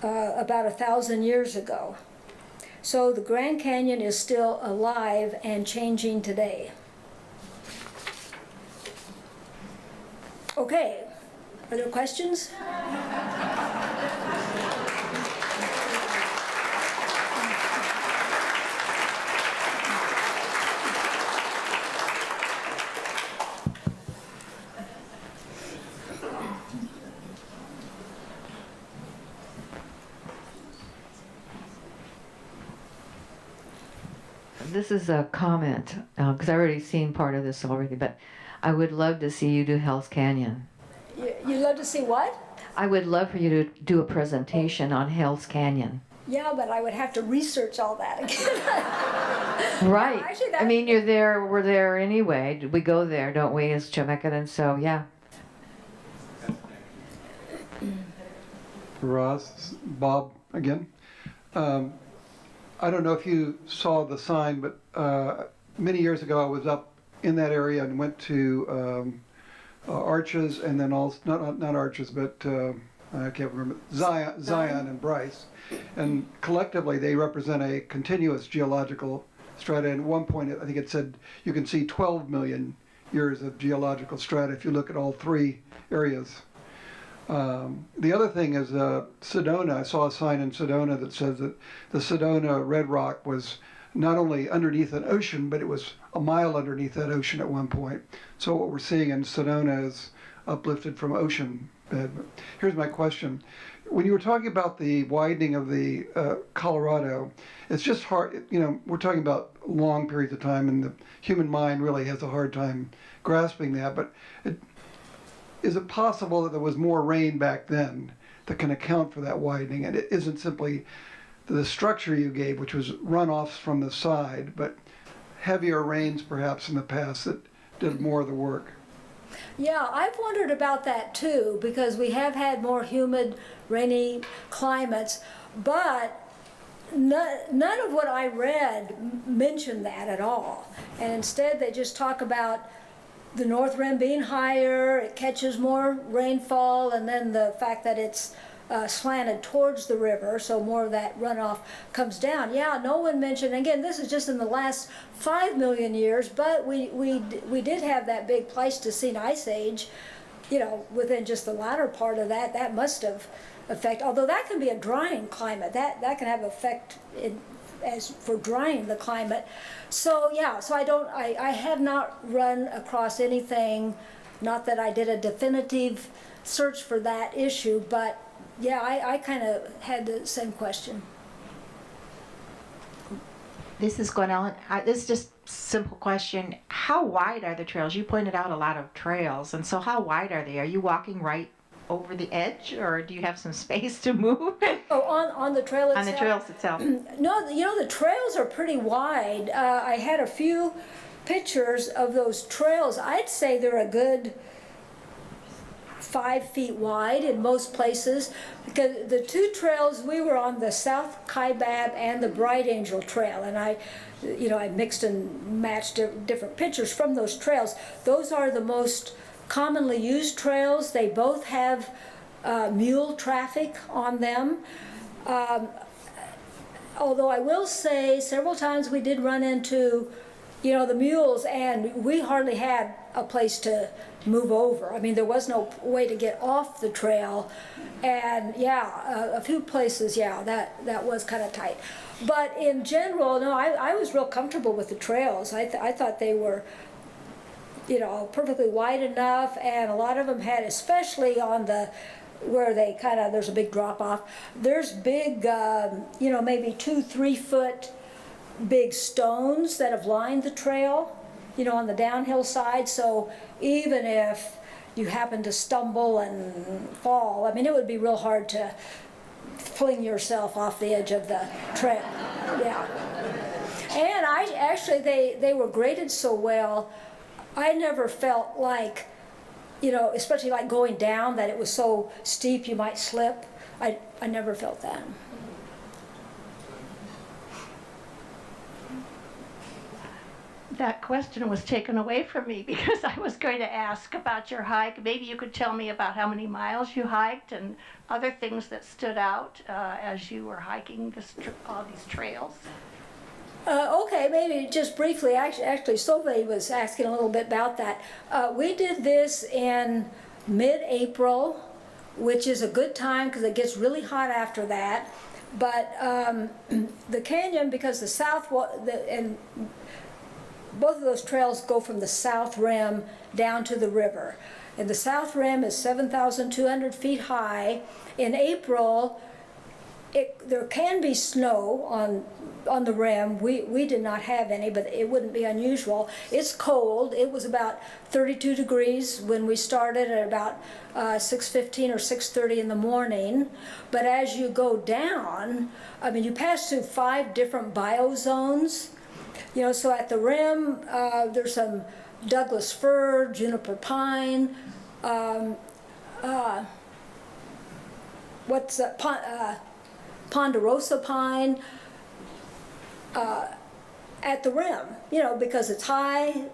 about 1,000 years ago. So the Grand Canyon is still alive and changing today. Okay. Are there questions? This is a comment, because I've already seen part of this already, but I would love to see you do Hell's Canyon. You'd love to see what? I would love for you to do a presentation on Hell's Canyon. Yeah, but I would have to research all that again. Right. No, actually, I mean, we're there anyway. We go there, don't we, as Chemeketa? And so, yeah. Roz, Bob again. I don't know if you saw the sign, but many years ago I was up in that area and went to Arches, and then also not Arches, but I can't remember, Zion and Bryce, and collectively they represent a continuous geological strata. And at one point I think it said you can see 12 million years of geological strata if you look at all three areas. The other thing is Sedona. I saw a sign in Sedona that says that the Sedona red rock was not only underneath an ocean, but it was a mile underneath that ocean at one point. So what we're seeing in Sedona is uplifted from ocean bed. But here's my question. When you were talking about the widening of the Colorado, it's just hard, we're talking about long periods of time, and the human mind really has a hard time grasping that. But is it possible that there was more rain back then that can account for that widening? And it isn't simply the structure you gave, which was runoffs from the side, but heavier rains perhaps in the past that did more of the work. Yeah, I've wondered about that too, because we have had more humid, rainy climates, but none of what I read mentioned that at all. And instead they just talk about the north rim being higher, it catches more rainfall, and then the fact that it's slanted towards the river, so more of that runoff comes down. Yeah, no one mentioned, again, this is just in the last 5 million years, but we did have that big Pleistocene ice age, you know, within just the latter part of that. That must have affected, although that can be a drying climate, that can have effect as for drying the climate. So yeah, so I have not run across anything, not that I did a definitive search for that issue, but yeah, I kind of had the same question. This is Gwenellen. This is just a simple question. How wide are the trails? You pointed out a lot of trails, and so how wide are they? Are you walking right over the edge, or do you have some space to move? Oh, on the trail itself? On the trails itself. No, you know, the trails are pretty wide. I had a few pictures of those trails. I'd say they're a good 5 feet wide in most places, because the two trails we were on, the South Kaibab and the Bright Angel Trail, and I mixed and matched different pictures from those trails. Those are the most commonly used trails. They both have mule traffic on them. Although I will say several times we did run into, you know, the mules, and we hardly had a place to move over. I mean, there was no way to get off the trail, and yeah, a few places, yeah, that was kind of tight. But in general, no, I was real comfortable with the trails. I thought they were, you know, perfectly wide enough, and a lot of them had, especially on the where they kind of, there's a big drop off. There's big, you know, maybe 2-3 foot big stones that have lined the trail, you know, on the downhill side. So even if you happen to stumble and fall, I mean, it would be real hard to fling yourself off the edge of the trail. Yeah. And they were graded so well, I never felt like, you know, especially like going down, that it was so steep you might slip. I never felt that. That question was taken away from me because I was going to ask about your hike. Maybe you could tell me about how many miles you hiked and other things that stood out as you were hiking all these trails. Okay, maybe just briefly. Actually, Solveig was asking a little bit about that. We did this in mid-April, which is a good time because it gets really hot after that. But the canyon, because and both of those trails go from the south rim down to the river. And the south rim is 7,200 feet high. In April, there can be snow on the rim. We did not have any, but it wouldn't be unusual. It's cold. It was about 32 degrees when we started at about 6:15 or 6:30 in the morning. But as you go down, I mean, you pass through 5 different biozones. You know, so at the rim, there's some Douglas fir, juniper pine, ponderosa pine at the rim, you know, because it's high,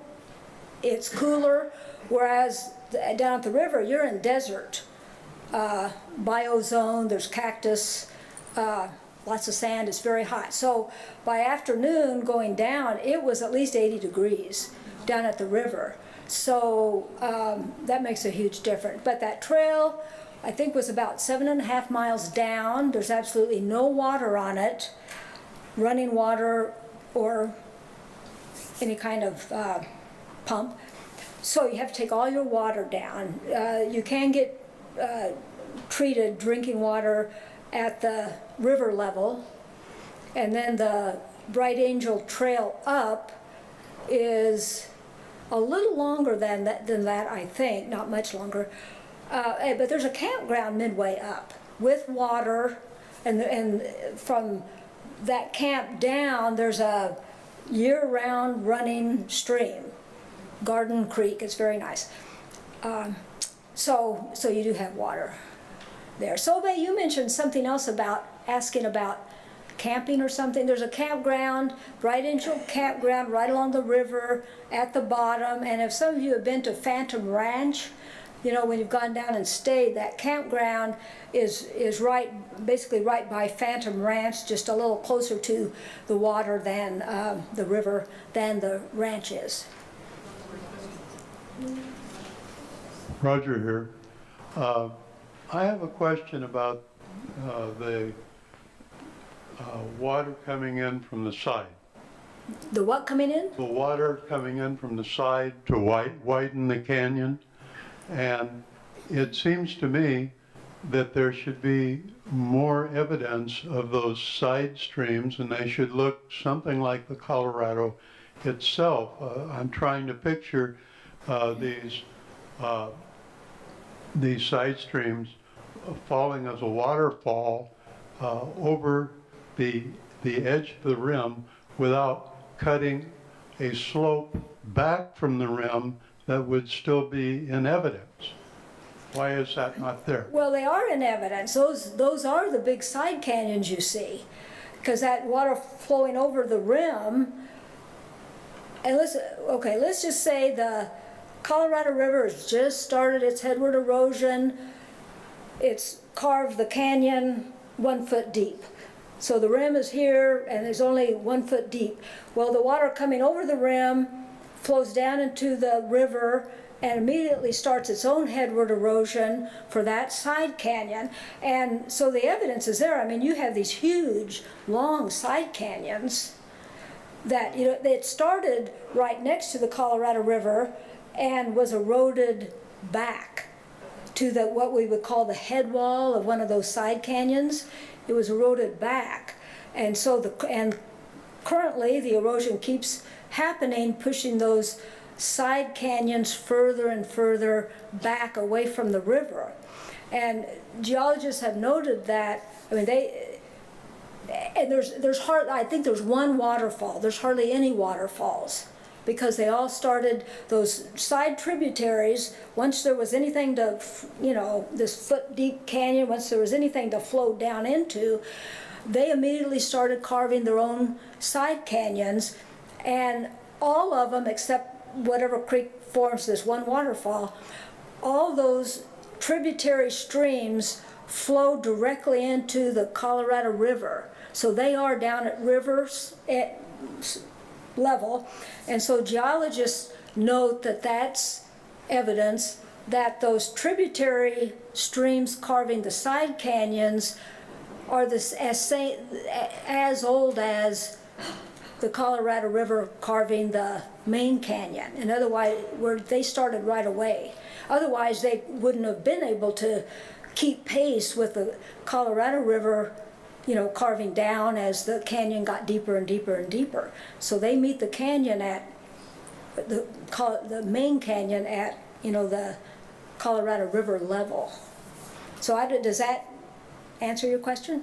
it's cooler, whereas down at the river, you're in desert biozone, there's cactus, lots of sand, it's very hot. So by afternoon going down, it was at least 80 degrees down at the river. So that makes a huge difference. But that trail, I think, was about 7.5 miles down. There's absolutely no water on it, running water or any kind of pump. So you have to take all your water down. You can get treated drinking water at the river level, and then the Bright Angel Trail up is a little longer than that, I think, not much longer. But there's a campground midway up with water, and from that camp down, there's a year-round running stream, Garden Creek. It's very nice. So you do have water there. Solveig, you mentioned something else about asking about camping or something. There's a campground, Bright Angel Campground, right along the river at the bottom. And if some of you have been to Phantom Ranch, you know, when you've gone down and stayed, that campground is right, basically right by Phantom Ranch, just a little closer to the water than the river than the ranch is. Roger here. I have a question about the water coming in from the side. The what coming in? The water coming in from the side to widen the canyon. And it seems to me that there should be more evidence of those side streams, and they should look something like the Colorado itself. I'm trying to picture these side streams falling as a waterfall over the edge of the rim without cutting a slope back from the rim that would still be in evidence. Why is that not there? Well, they are in evidence. Those are the big side canyons you see, because that water flowing over the rim. And let's just say the Colorado River has just started its headward erosion. It's carved the canyon 1 foot deep. So the rim is here and there's only 1 foot deep. Well, the water coming over the rim flows down into the river and immediately starts its own headward erosion for that side canyon. And so the evidence is there. I mean, you have these huge, long side canyons that, you know, it started right next to the Colorado River and was eroded back to the what we would call the head wall of one of those side canyons. It was eroded back. And so currently the erosion keeps happening, pushing those side canyons further and further back away from the river. And geologists have noted that, I mean, I think there's one waterfall. There's hardly any waterfalls because they all started, those side tributaries, once there was anything to, you know, this foot deep canyon, once there was anything to flow down into, they immediately started carving their own side canyons, and all of them, except whatever creek forms this one waterfall, all those tributary streams flow directly into the Colorado River. So they are down at rivers at level, and so geologists note that that's evidence that those tributary streams carving the side canyons are as old as the Colorado River carving the main canyon. And otherwise, they started right away. Otherwise, they wouldn't have been able to keep pace with the Colorado River, you know, carving down as the canyon got deeper and deeper and deeper. So they meet the canyon at the main canyon at, you know, the Colorado River level. So does that answer your question?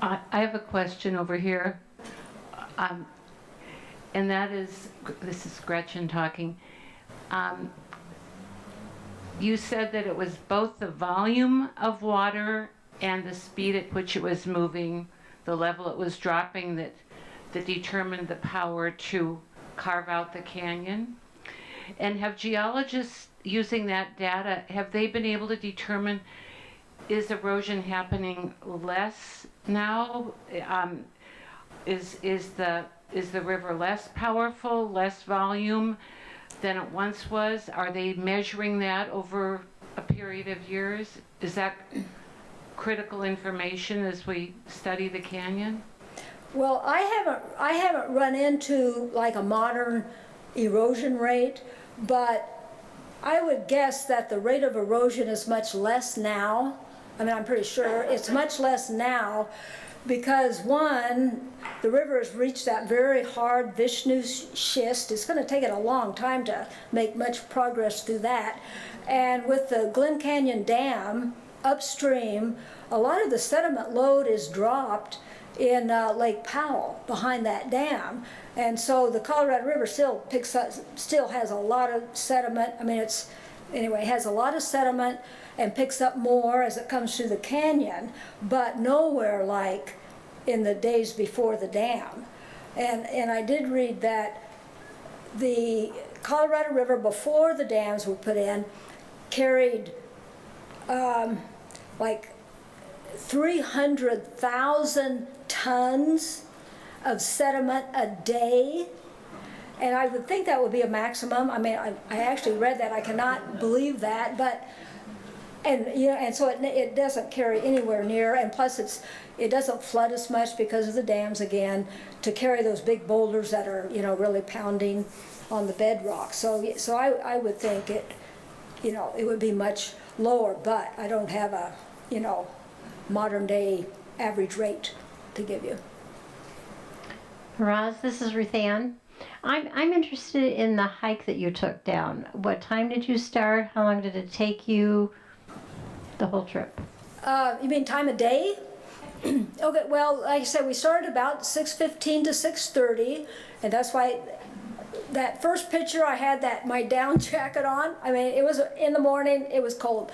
I have a question over here, and that is, this is Gretchen talking. You said that it was both the volume of water and the speed at which it was moving, the level it was dropping, that determined the power to carve out the canyon. And have geologists, using that data, have they been able to determine, is erosion happening less now? Is the river less powerful, less volume than it once was? Are they measuring that over a period of years? Is that critical information as we study the canyon? Well, I haven't run into like a modern erosion rate, but I would guess that the rate of erosion is much less now. I mean, I'm pretty sure it's much less now because, one, the river has reached that very hard Vishnu Schist. It's going to take it a long time to make much progress through that. And with the Glen Canyon Dam upstream, a lot of the sediment load is dropped in Lake Powell behind that dam. And so the Colorado River still has a lot of sediment. I mean, it has a lot of sediment and picks up more as it comes through the canyon, but nowhere like in the days before the dam. And I did read that the Colorado River, before the dams were put in, carried like 300,000 tons of sediment a day. And I would think that would be a maximum. I mean, I actually read that. I cannot believe that, but, and you know, and so it doesn't carry anywhere near, and plus it doesn't flood as much because of the dams again, to carry those big boulders that are, you know, really pounding on the bedrock. So I would think it, you know, it would be much lower, but I don't have a, you know, modern day average rate to give you. Roz, this is Ruth Ann. I'm interested in the hike that you took down. What time did you start? How long did it take you? The whole trip. You mean time of day? Okay, well, like I said, we started about 6:15 to 6:30, and that's why that first picture I had my down jacket on. I mean, it was in the morning, it was cold.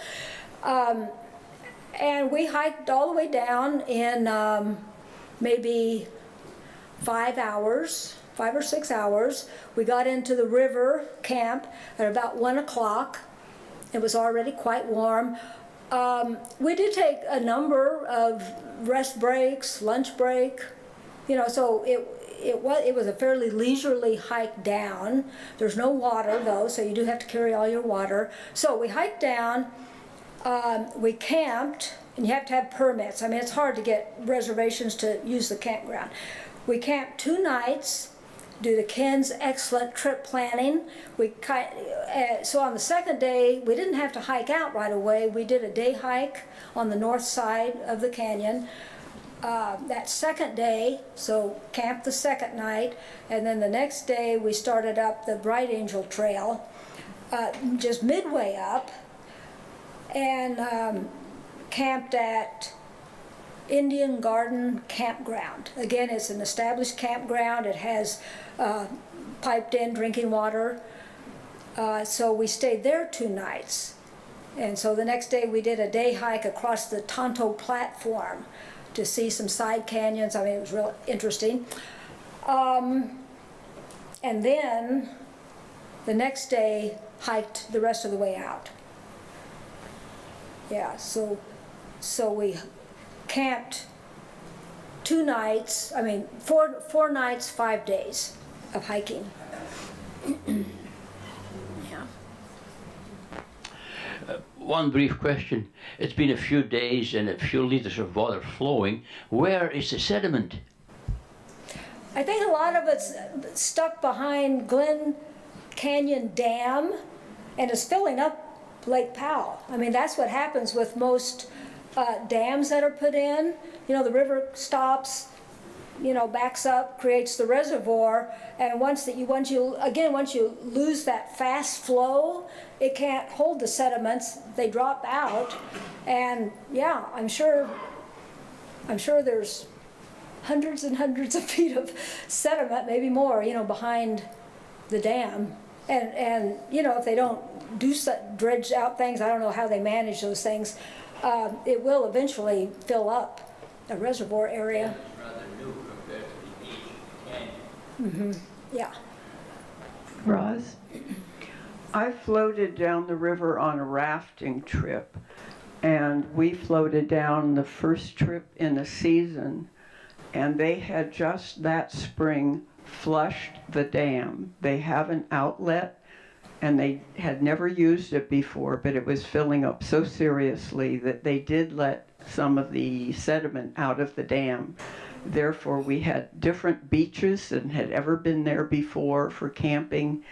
And we hiked all the way down in maybe 5 or 6 hours. We got into the river camp at about 1 o'clock. It was already quite warm. We did take a number of rest breaks, lunch break, you know, so it was a fairly leisurely hike down. There's no water though, so you do have to carry all your water. So we hiked down, we camped, and you have to have permits. I mean, it's hard to get reservations to use the campground. We camped 2 nighs due to Ken's excellent trip planning. So on the second day, we didn't have to hike out right away. We did a day hike on the north side of the canyon. That second day, so camped the second night, and then the next day we started up the Bright Angel Trail, just midway up, and camped at Indian Garden Campground. Again, it's an established campground. It has piped in drinking water. So we stayed there 2 nights. And so the next day we did a day hike across the Tonto platform to see some side canyons. I mean, it was real interesting. And then the next day hiked the rest of the way out. Yeah, so we camped 2 nights, I mean, four nights, 5 days of hiking. Yeah. One brief question. It's been a few days and a few liters of water flowing. Where is the sediment? I think a lot of it's stuck behind Glen Canyon Dam and is filling up Lake Powell. I mean, that's what happens with most dams that are put in. You know, the river stops, you know, backs up, creates the reservoir, and once you lose that fast flow, it can't hold the sediments. They drop out, and yeah, I'm sure there's hundreds and hundreds of feet of sediment, maybe more, you know, behind the dam. And you know, if they don't dredge out things, I don't know how they manage those things. It will eventually fill up a reservoir area. Rather new compared to the beach canyon. Yeah. Roz, I floated down the river on a rafting trip, and we floated down the first trip in the season, and they had just that spring flushed the dam. They have an outlet, and they had never used it before, but it was filling up so seriously that they did let some of the sediment out of the dam. Therefore, we had different beaches than had ever been there before for camping,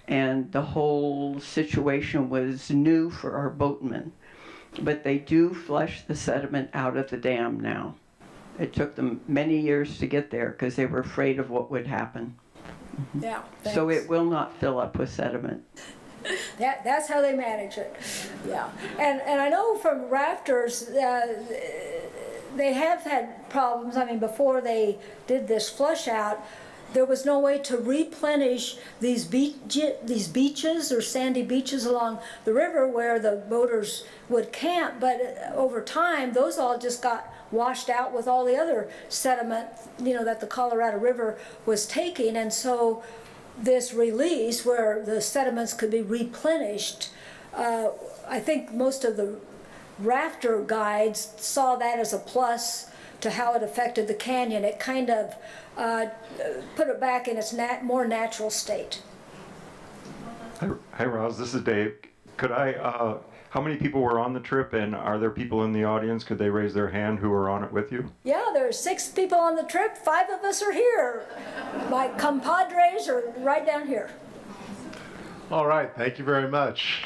and the whole situation was new for our boatmen. But they do flush the sediment out of the dam now. It took them many years to get there because they were afraid of what would happen. Yeah. So it will not fill up with sediment. That's how they manage it. Yeah. And I know from rafters, they have had problems. I mean, before they did this flush out, there was no way to replenish these beaches or sandy beaches along the river where the boaters would camp. But over time, those all just got washed out with all the other sediment, you know, that the Colorado River was taking. And so this release where the sediments could be replenished, I think most of the rafter guides saw that as a plus to how it affected the canyon. It kind of put it back in its more natural state. Hi, Roz. This is Dave. Could I, how many people were on the trip, and are there people in the audience? Could they raise their hand who were on it with you? Yeah, there's 6 people on the trip. 5 of us are here. My compadres are right down here. All right, thank you very much.